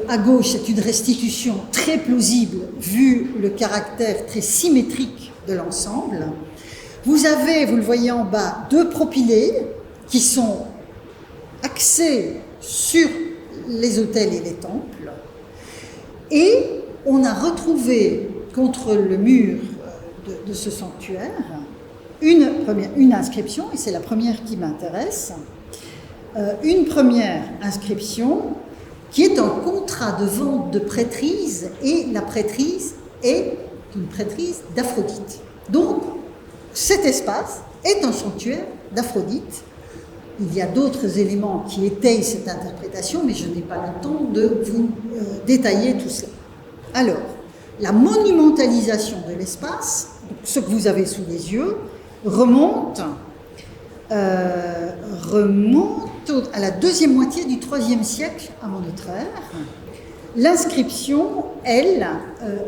à gauche, c'est une restitution très plausible vu le caractère très symétrique de l'ensemble. Vous avez, vous le voyez en bas, deux propylées qui sont axés sur les autels et les temples. Et on a retrouvé contre le mur de ce sanctuaire une inscription, et c'est la première qui m'intéresse, une première inscription qui est un contrat de vente de prêtrise, et la prêtrise est une prêtrise d'Aphrodite. Donc, cet espace est un sanctuaire d'Aphrodite. Il y a d'autres éléments qui étayent cette interprétation, mais je n'ai pas le temps de vous détailler tout cela. Alors, la monumentalisation de l'espace, ce que vous avez sous les yeux, remonte à la deuxième moitié du IIIe siècle avant notre ère. L'inscription, elle,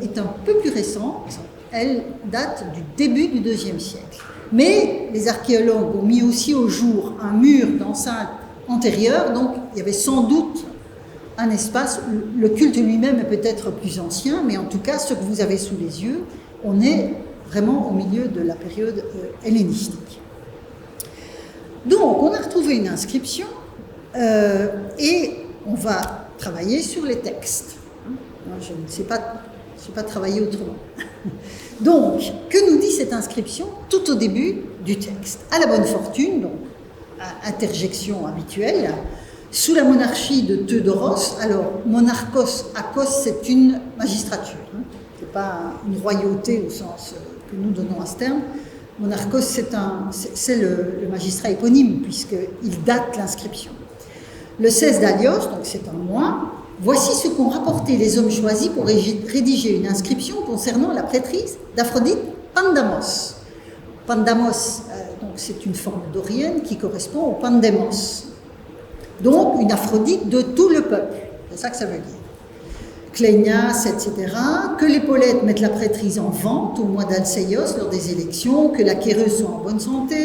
est un peu plus récente. Elle date du début du IIe siècle. Mais les archéologues ont mis aussi au jour un mur d'enceinte antérieure, donc il y avait sans doute un espace. Le culte lui-même est peut-être plus ancien, mais en tout cas, ce que vous avez sous les yeux, on est vraiment au milieu de la période hellénistique. Donc, on a retrouvé une inscription et on va travailler sur les textes. Moi, je ne sais pas travailler autrement. Donc, que nous dit cette inscription tout au début du texte? À la bonne fortune, donc, interjection habituelle, sous la monarchie de Théodoros. Alors, monarchos, akos, c'est une magistrature. Ce n'est pas une royauté au sens que nous donnons à ce terme. Monarchos, c'est le magistrat éponyme, puisqu'il date l'inscription. Le 16 d'Alios, donc c'est un mois, voici ce qu'ont rapporté les hommes choisis pour rédiger une inscription concernant la prêtrise d'Aphrodite Pandamos. Pandamos, donc c'est une forme dorienne qui correspond au Pandemos. Donc une Aphrodite de tout le peuple, c'est ça que ça veut dire. Clénias, etc., que les Polettes mettent la prêtrise en vente au mois d'Alcéios lors des élections, que l'acquéreuse soit en bonne santé,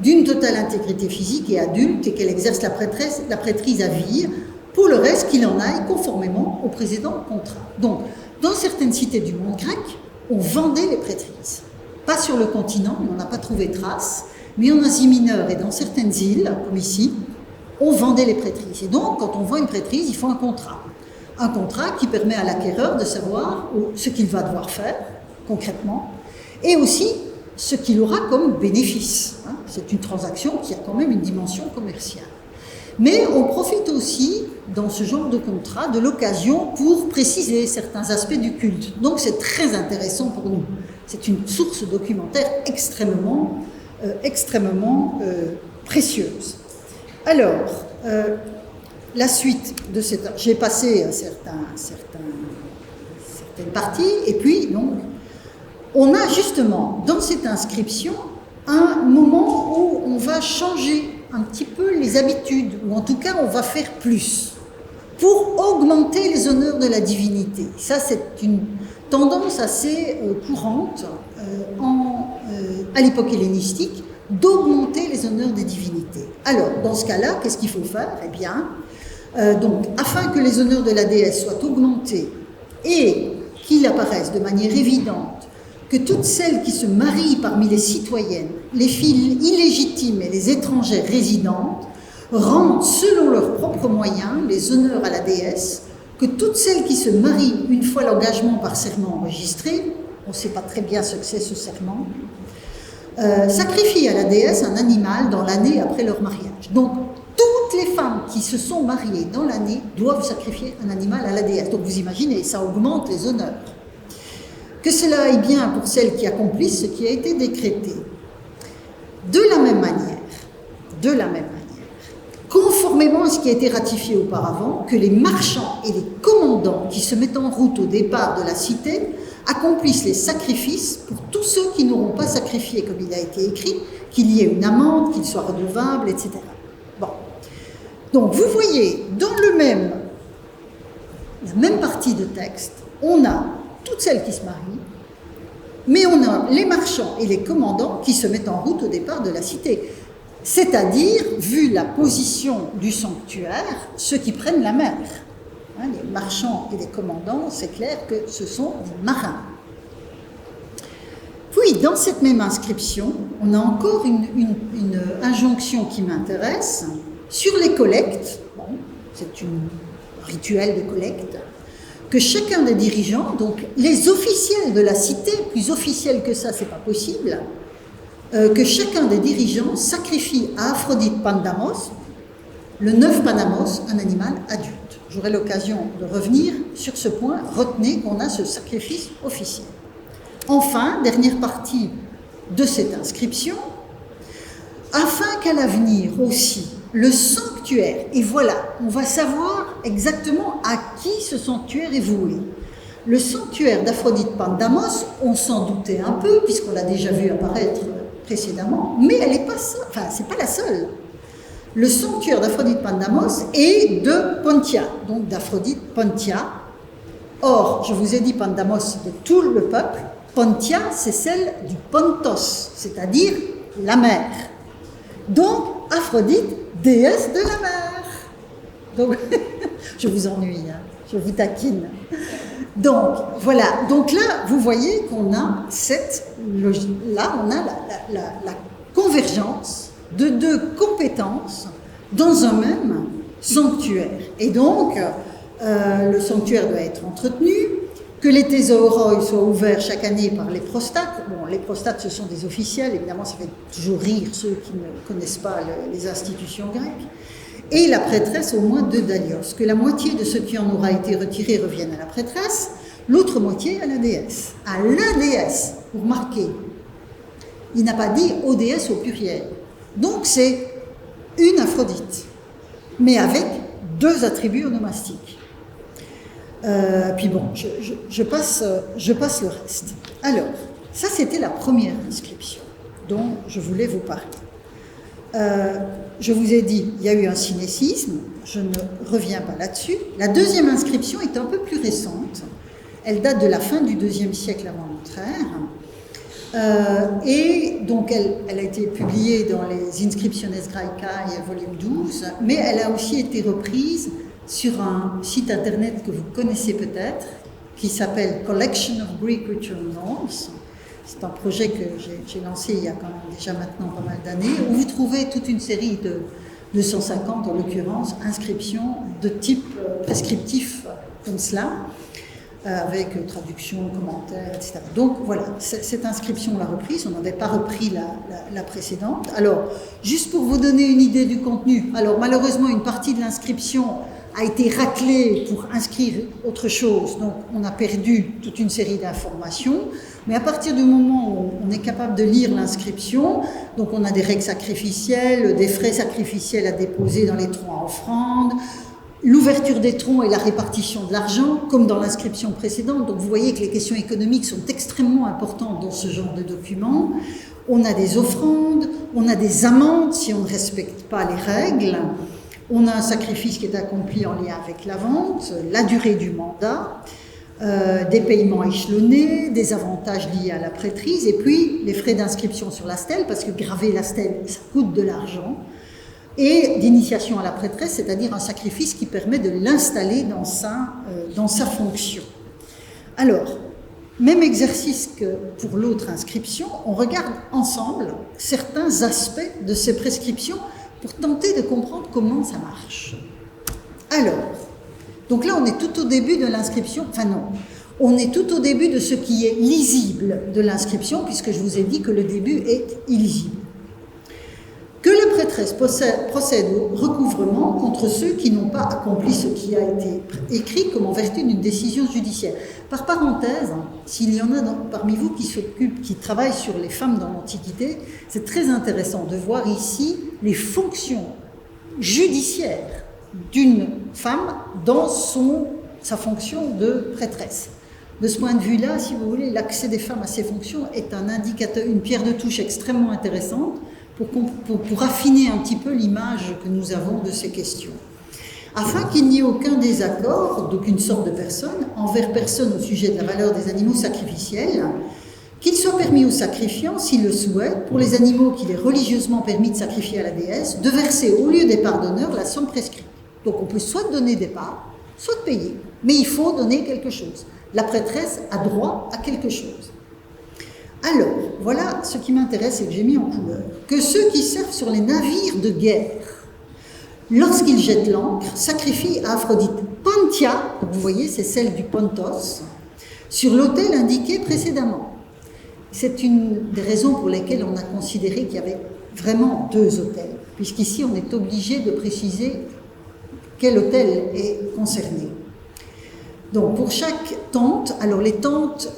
d'une totale intégrité physique et adulte, et qu'elle exerce la prêtrise à vie, pour le reste qu'il en aille conformément au précédent contrat. Donc, dans certaines cités du monde grec, on vendait les prêtrises. Pas sur le continent, on n'en a pas trouvé trace, mais en Asie mineure et dans certaines îles, comme ici, on vendait les prêtrises. Et donc, quand on vend une prêtrise, il faut un contrat. Un contrat qui permet à l'acquéreur de savoir ce qu'il va devoir faire, concrètement, et aussi ce qu'il aura comme bénéfice. C'est une transaction qui a quand même une dimension commerciale. Mais on profite aussi, dans ce genre de contrat, de l'occasion pour préciser certains aspects du culte. Donc c'est très intéressant pour nous. C'est une source documentaire extrêmement précieuse. Alors, la suite de cette... J'ai passé certaines parties, et puis, donc, on a justement, dans cette inscription, un moment où on va changer un petit peu les habitudes, ou en tout cas, on va faire plus, pour augmenter les honneurs de la divinité. Ça, c'est une tendance assez courante à l'époque hellénistique, d'augmenter les honneurs des divinités. Alors, dans ce cas-là, qu'est-ce qu'il faut faire? Eh bien, donc, afin que les honneurs de la déesse soient augmentés et qu'il apparaisse de manière évidente que toutes celles qui se marient parmi les citoyennes, les filles illégitimes et les étrangères résidentes, rendent selon leurs propres moyens les honneurs à la déesse, que toutes celles qui se marient une fois l'engagement par serment enregistré, on ne sait pas très bien ce que c'est ce serment, sacrifient à la déesse un animal dans l'année après leur mariage. Donc, toutes les femmes qui se sont mariées dans l'année doivent sacrifier un animal à la déesse. Donc vous imaginez, ça augmente les honneurs. Que cela aille bien pour celles qui accomplissent ce qui a été décrété. De la même manière, conformément à ce qui a été ratifié auparavant, que les marchands et les commandants qui se mettent en route au départ de la cité accomplissent les sacrifices pour tous ceux qui n'auront pas sacrifié comme il a été écrit, qu'il y ait une amende, qu'il soit redevable, etc. Bon. Donc vous voyez, dans la même partie de texte, on a toutes celles qui se marient, mais on a les marchands et les commandants qui se mettent en route au départ de la cité. C'est-à-dire, vu la position du sanctuaire, ceux qui prennent la mer. Les marchands et les commandants, c'est clair que ce sont des marins. Puis, dans cette même inscription, on a encore une injonction qui m'intéresse sur les collectes. Bon, c'est un rituel de collecte que chacun des dirigeants, donc les officiels de la cité, plus officiels que ça, c'est pas possible, que chacun des dirigeants sacrifie à Aphrodite Pandamos le 9 Panamos, un animal adulte. J'aurai l'occasion de revenir sur ce point. Retenez qu'on a ce sacrifice officiel. Enfin, dernière partie de cette inscription, afin qu'à l'avenir aussi, le sanctuaire, et voilà, on va savoir exactement à qui ce sanctuaire est voué. Le sanctuaire d'Aphrodite Pandamos, on s'en doutait un peu, puisqu'on l'a déjà vu apparaître précédemment, mais elle n'est pas seule, enfin, c'est pas la seule. Le sanctuaire d'Aphrodite Pandamos est de Pontia, donc d'Aphrodite Pontia. Or, je vous ai dit Pandamos, c'est de tout le peuple. Pontia, c'est celle du Pontos, c'est-à-dire la mer. Donc, Aphrodite, déesse de la mer. Donc, je vous ennuie, hein, je vous taquine. Donc, voilà. Donc là, vous voyez qu'on a cette logique. Là, on a la convergence de deux compétences dans un même sanctuaire. Et donc, le sanctuaire doit être entretenu, que les thésauroi soient ouverts chaque année par les prostates. Bon, les prostates, ce sont des officiels, évidemment, ça fait toujours rire ceux qui ne connaissent pas les institutions grecques. Et la prêtresse au moins 2 dalios, que la moitié de ce qui en aura été retiré revienne à la prêtresse, l'autre moitié à la déesse. À la déesse, pour marquer. Il n'a pas dit aux déesses au pluriel. Donc c'est une Aphrodite, mais avec 2 attributs onomastiques. Puis bon, je passe le reste. Alors, ça c'était la première inscription dont je voulais vous parler. Je vous ai dit, il y a eu un synécisme, je ne reviens pas là-dessus. La deuxième inscription est un peu plus récente. Elle date de la fin du IIe siècle avant notre ère. Et donc, elle a été publiée dans les Inscriptiones Graecae, volume 12, mais elle a aussi été reprise sur un site internet que vous connaissez peut-être, qui s'appelle Collection of Greek Ritual Norms. C'est un projet que j'ai lancé il y a quand même déjà maintenant pas mal d'années, où vous trouvez toute une série de 250, en l'occurrence, inscriptions de type prescriptif comme cela, avec traduction, commentaires, etc. Donc voilà, cette inscription on l'a reprise, on n'avait pas repris la précédente. Alors, juste pour vous donner une idée du contenu, alors malheureusement une partie de l'inscription a été raclée pour inscrire autre chose, donc on a perdu toute une série d'informations, mais à partir du moment où on est capable de lire l'inscription, donc on a des règles sacrificielles, des frais sacrificiels à déposer dans les troncs à offrande, l'ouverture des troncs et la répartition de l'argent, comme dans l'inscription précédente. Donc vous voyez que les questions économiques sont extrêmement importantes dans ce genre de documents. On a des offrandes, on a des amendes si on ne respecte pas les règles, on a un sacrifice qui est accompli en lien avec la vente, la durée du mandat, des paiements échelonnés, des avantages liés à la prêtrise, et puis les frais d'inscription sur la stèle, parce que graver la stèle, ça coûte de l'argent, et d'initiation à la prêtresse, c'est-à-dire un sacrifice qui permet de l'installer dans sa fonction. Alors, même exercice que pour l'autre inscription, on regarde ensemble certains aspects de ces prescriptions pour tenter de comprendre comment ça marche. Alors, donc là on est tout au début de l'inscription, enfin non, on est tout au début de ce qui est lisible de l'inscription, puisque je vous ai dit que le début est illisible. Que la prêtresse procède au recouvrement contre ceux qui n'ont pas accompli ce qui a été écrit comme en vertu d'une décision judiciaire. Par parenthèse, s'il y en a parmi vous qui travaillent sur les femmes dans l'Antiquité, c'est très intéressant de voir ici les fonctions judiciaires d'une femme dans sa fonction de prêtresse. De ce point de vue-là, si vous voulez, l'accès des femmes à ces fonctions est un indicateur, une pierre de touche extrêmement intéressante pour affiner un petit peu l'image que nous avons de ces questions. Afin qu'il n'y ait aucun désaccord d'aucune sorte de personne envers personne au sujet de la valeur des animaux sacrificiels, qu'il soit permis aux sacrifiants, s'ils le souhaitent, pour les animaux qu'il est religieusement permis de sacrifier à la déesse, de verser au lieu des parts d'honneur la somme prescrite. Donc on peut soit donner des parts, soit payer, mais il faut donner quelque chose. La prêtresse a droit à quelque chose. Alors, voilà ce qui m'intéresse et que j'ai mis en couleur. Que ceux qui servent sur les navires de guerre, lorsqu'ils jettent l'ancre, sacrifient à Aphrodite Pontia, donc vous voyez, c'est celle du Pontos, sur l'autel indiqué précédemment. c'est une des raisons pour lesquelles on a considéré qu'il y avait vraiment 2 autels, puisqu'ici on est obligé de préciser quel autel est concerné. Donc pour chaque tente, alors les tentes,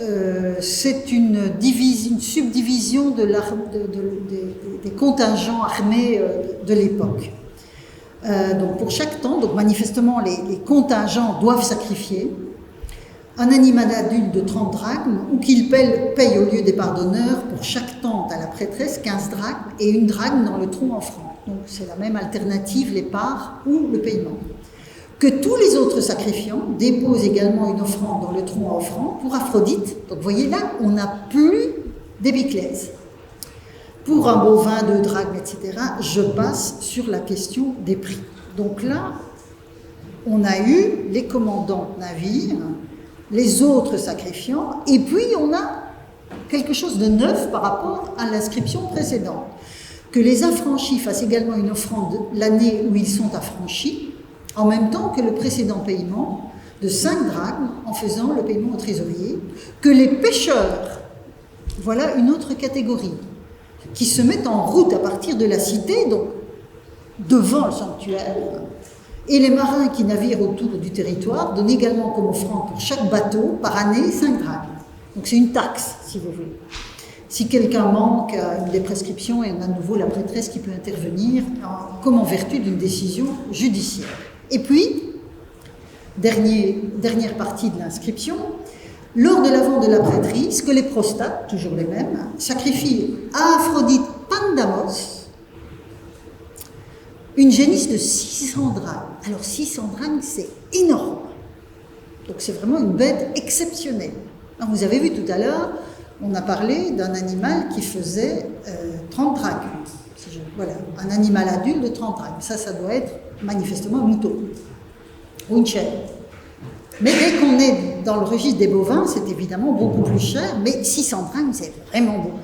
c'est une subdivision des contingents armés de l'époque. Donc pour chaque tente, donc manifestement les contingents doivent sacrifier un animal adulte de 30 drachmes, ou qu'il paye au lieu des pardonneurs pour chaque tente à la prêtresse 15 drachmes et 1 drachme dans le tronc offrande. Donc c'est la même alternative, les parts ou le paiement. Que tous les autres sacrifiants déposent également une offrande dans le tronc offrande pour Aphrodite. Donc vous voyez là, on n'a plus d'épiclèse. Pour un bovin, 2 drachmes, etc., je passe sur la question des prix. Donc là, on a eu les commandants de navires, les autres sacrifiants, et puis on a quelque chose de neuf par rapport à l'inscription précédente. Que les affranchis fassent également une offrande l'année où ils sont affranchis, en même temps que le précédent paiement de 5 drachmes en faisant le paiement au trésorier, que les pêcheurs, voilà une autre catégorie, qui se mettent en route à partir de la cité, donc devant le sanctuaire, et les marins qui naviguent autour du territoire donnent également comme offrande pour chaque bateau par année 5 drachmes. Donc c'est une taxe, si vous voulez. Si quelqu'un manque à une des prescriptions, il y en a à nouveau la prêtresse qui peut intervenir comme en vertu d'une décision judiciaire. Et puis, dernière partie de l'inscription, lors de la vente de la prêtrise, que les prostates, toujours les mêmes, sacrifient à Aphrodite Pandamos une génisse de 600 drachmes. Alors 600 drachmes, c'est énorme. Donc c'est vraiment une bête exceptionnelle. Alors, vous avez vu tout à l'heure, on a parlé d'un animal qui faisait 30 drachmes. Voilà, un animal adulte de 30 drachmes. Ça doit être manifestement un mouton ou une chèvre. Mais dès qu'on est dans le registre des bovins, c'est évidemment beaucoup plus cher, mais 600 drachmes, c'est vraiment beaucoup.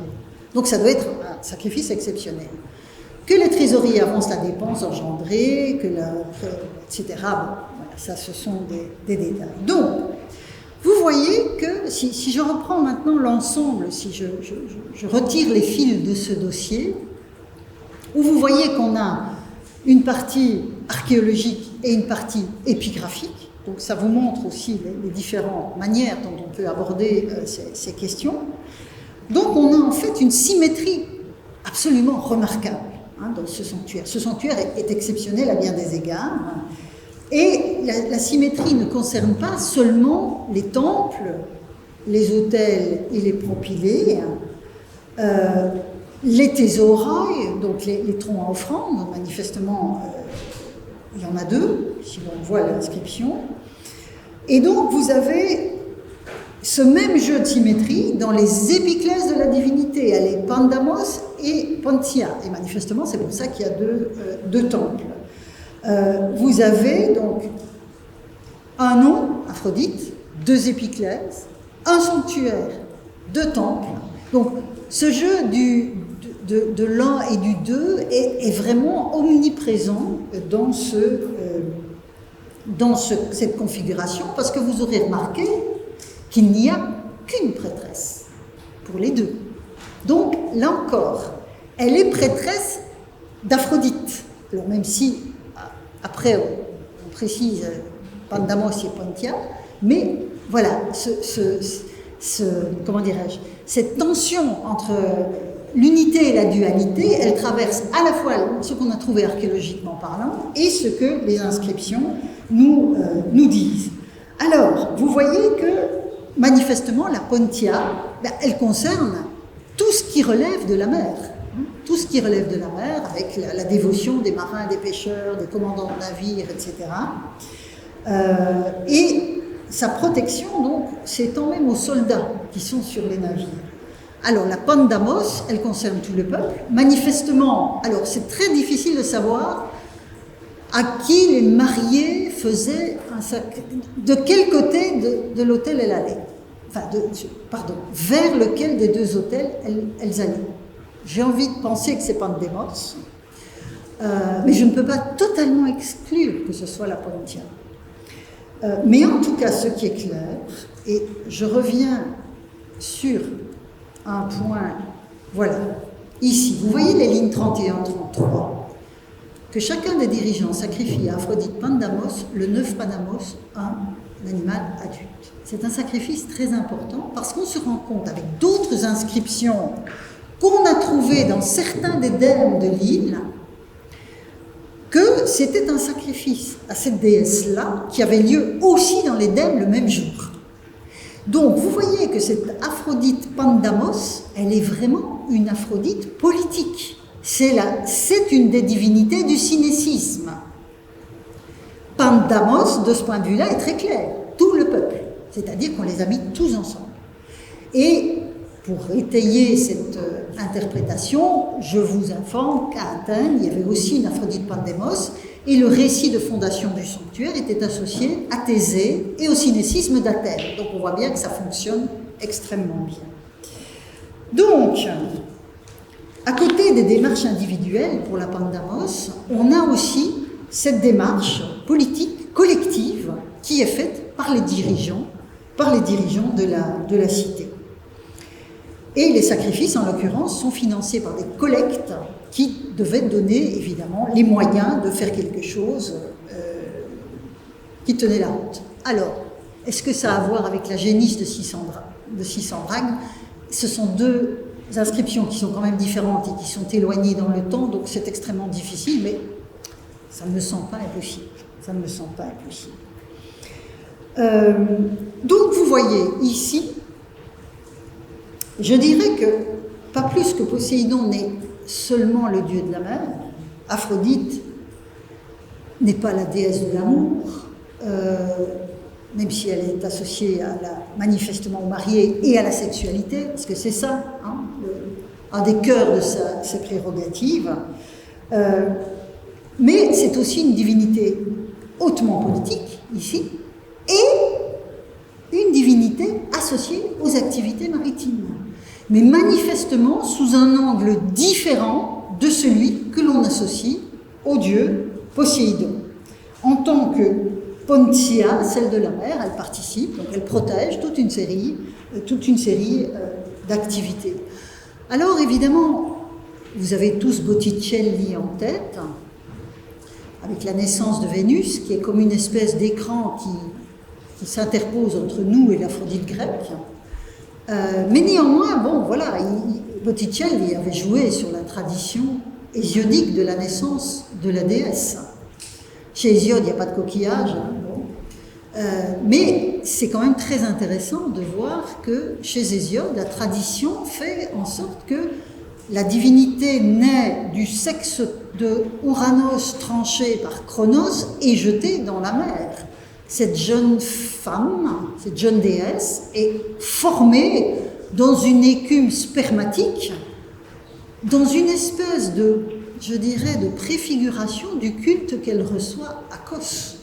Donc ça doit être un sacrifice exceptionnel. Que les trésoriers avancent la dépense engendrée, etc. Bon, voilà, ça, ce sont des détails. Donc, vous voyez que, si je reprends maintenant l'ensemble, si je retire les fils de ce dossier, où vous voyez qu'on a une partie archéologique et une partie épigraphique, donc ça vous montre aussi les différentes manières dont on peut aborder ces questions. Donc on a en fait une symétrie absolument remarquable dans ce sanctuaire. Ce sanctuaire est exceptionnel à bien des égards. Et la symétrie ne concerne pas seulement les temples, les autels et les propylées, les thésaurai, donc les troncs à offrande, manifestement il y en a 2, si on voit l'inscription. Et donc vous avez ce même jeu de symétrie dans les épiclèses de la divinité, elle est Pandamos et Panthia, et manifestement c'est pour ça qu'il y a deux temples. Vous avez donc un nom, Aphrodite, 2 épiclèses, un sanctuaire, 2 temples. Donc ce jeu de l'un et du 2 est vraiment omniprésent dans cette configuration, parce que vous aurez remarqué qu'il n'y a qu'une prêtresse pour les 2. Donc là encore, elle est prêtresse d'Aphrodite. Alors même si après, on précise Pandamos et Panthia, mais voilà, comment dirais-je, cette tension entre l'unité et la dualité, elle traverse à la fois ce qu'on a trouvé archéologiquement parlant et ce que les inscriptions nous disent. Alors, vous voyez que, manifestement, la Panthia, elle concerne tout ce qui relève de la mer. Tout ce qui relève de la mer, avec la dévotion des marins, des pêcheurs, des commandants de navires, etc. Et sa protection, donc, s'étend même aux soldats qui sont sur les navires. Alors, la Pandamos, elle concerne tout le peuple. Manifestement, alors c'est très difficile de savoir à qui les mariés faisaient de quel côté de l'autel elle allait. Enfin, vers lequel des 2 autels elles allaient. J'ai envie de penser que c'est Pandemos, mais je ne peux pas totalement exclure que ce soit la Panthia. Mais en tout cas, ce qui est clair, et je reviens sur un point, voilà, ici, vous voyez les lignes 31-33, que chacun des dirigeants sacrifie à Aphrodite Pandamos, le 9 Panamos, un animal adulte. C'est un sacrifice très important parce qu'on se rend compte avec d'autres inscriptions qu'on a trouvées dans certains des dèmes de l'île que c'était un sacrifice à cette déesse-là qui avait lieu aussi dans les dèmes le même jour. Donc vous voyez que cette Aphrodite Pandamos, elle est vraiment une Aphrodite politique. C'est une des divinités du cynécisme. Pandamos, de ce point de vue-là, est très clair. Tout le peuple. C'est-à-dire qu'on les a mis tous ensemble. Et pour étayer cette interprétation, je vous informe qu'à Athènes, il y avait aussi une Aphrodite Pandemos, et le récit de fondation du sanctuaire était associé à Thésée et au cynécisme d'Athènes. Donc on voit bien que ça fonctionne extrêmement bien. Donc, à côté des démarches individuelles pour la Pandamos, on a aussi cette démarche politique collective qui est faite par les dirigeants de la cité. Et les sacrifices, en l'occurrence, sont financés par des collectes qui devaient donner, évidemment, les moyens de faire quelque chose qui tenait la route. Alors, est-ce que ça a à voir avec la génisse de Sissandragne? Ce sont deux inscriptions qui sont quand même différentes et qui sont éloignées dans le temps, donc c'est extrêmement difficile, mais ça ne me semble pas impossible. Ça ne me semble pas impossible. Donc vous voyez ici, je dirais que pas plus que Poséidon n'est seulement le dieu de la mer, Aphrodite n'est pas la déesse de l'amour, même si elle est associée manifestement au marié et à la sexualité, parce que c'est ça, hein, un des cœurs de ses prérogatives, mais c'est aussi une divinité hautement politique, ici, et une divinité associée aux activités maritimes, mais manifestement sous un angle différent de celui que l'on associe au dieu Poséidon. En tant que Pontia, celle de la mer, elle participe, donc elle protège toute une série d'activités. Alors évidemment, vous avez tous Botticelli en tête, avec la naissance de Vénus, qui est comme une espèce d'écran qui s'interpose entre nous et l'Aphrodite grecque. Mais néanmoins, bon, voilà, Botticelli avait joué sur la tradition hésiodique de la naissance de la déesse. Chez Hésiode, il n'y a pas de coquillage, hein, bon. Mais c'est quand même très intéressant de voir que chez Hésiode, la tradition fait en sorte que la divinité naît du sexe de Ouranos tranché par Cronos et jeté dans la mer. Cette jeune femme, cette jeune déesse, est formée dans une écume spermatique, dans une espèce de, je dirais, de préfiguration du culte qu'elle reçoit à Kos,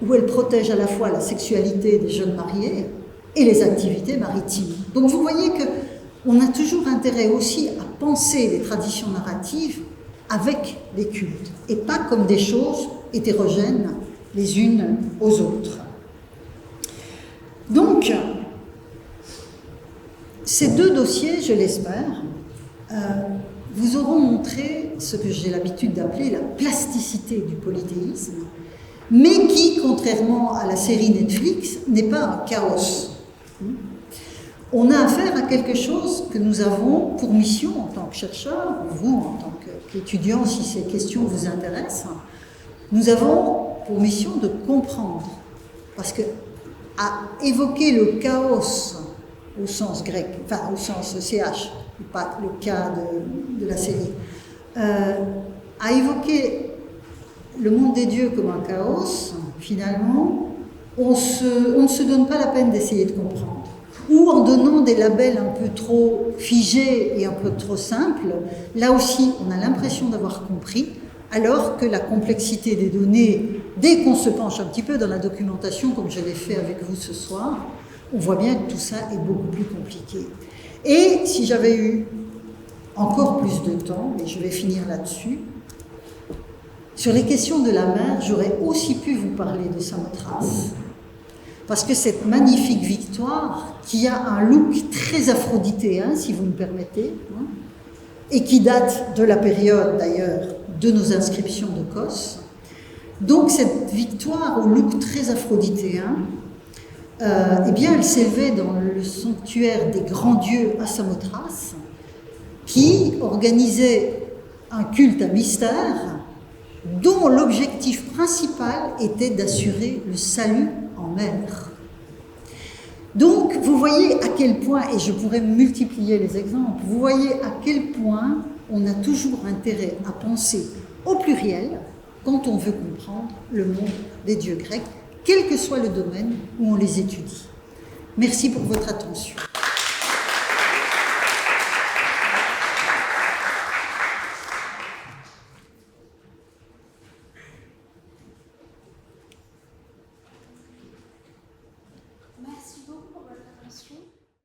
où elle protège à la fois la sexualité des jeunes mariés et les activités maritimes. Donc vous voyez qu'on a toujours intérêt aussi à penser les traditions narratives avec les cultes, et pas comme des choses hétérogènes les unes aux autres. Donc, ces deux dossiers, je l'espère, vous auront montré ce que j'ai l'habitude d'appeler la plasticité du polythéisme, mais qui, contrairement à la série Netflix, n'est pas un chaos. On a affaire à quelque chose que nous avons pour mission en tant que chercheurs, vous en tant qu'étudiants, si ces questions vous intéressent, nous avons pour mission de comprendre, parce que à évoquer le chaos au sens grec, enfin au sens CH, pas le cas de la série, à évoquer le monde des dieux comme un chaos, finalement, on ne se donne pas la peine d'essayer de comprendre. Ou en donnant des labels un peu trop figés et un peu trop simples, là aussi on a l'impression d'avoir compris, alors que la complexité des données, dès qu'on se penche un petit peu dans la documentation, comme je l'ai fait avec vous ce soir, on voit bien que tout ça est beaucoup plus compliqué. Et si j'avais eu encore plus de temps, et je vais finir là-dessus, sur les questions de la mer, j'aurais aussi pu vous parler de Samothrace. parce que cette magnifique victoire, qui a un look très aphroditéen, si vous me permettez, hein, et qui date de la période d'ailleurs de nos inscriptions de Kos, donc cette victoire au look très aphroditéen, eh bien elle s'élevait dans le sanctuaire des grands dieux à Samothrace, qui organisait un culte à mystère dont l'objectif principal était d'assurer le salut en mer. Donc, vous voyez à quel point, et je pourrais multiplier les exemples, vous voyez à quel point on a toujours intérêt à penser au pluriel quand on veut comprendre le monde des dieux grecs, quel que soit le domaine où on les étudie. Merci pour votre attention.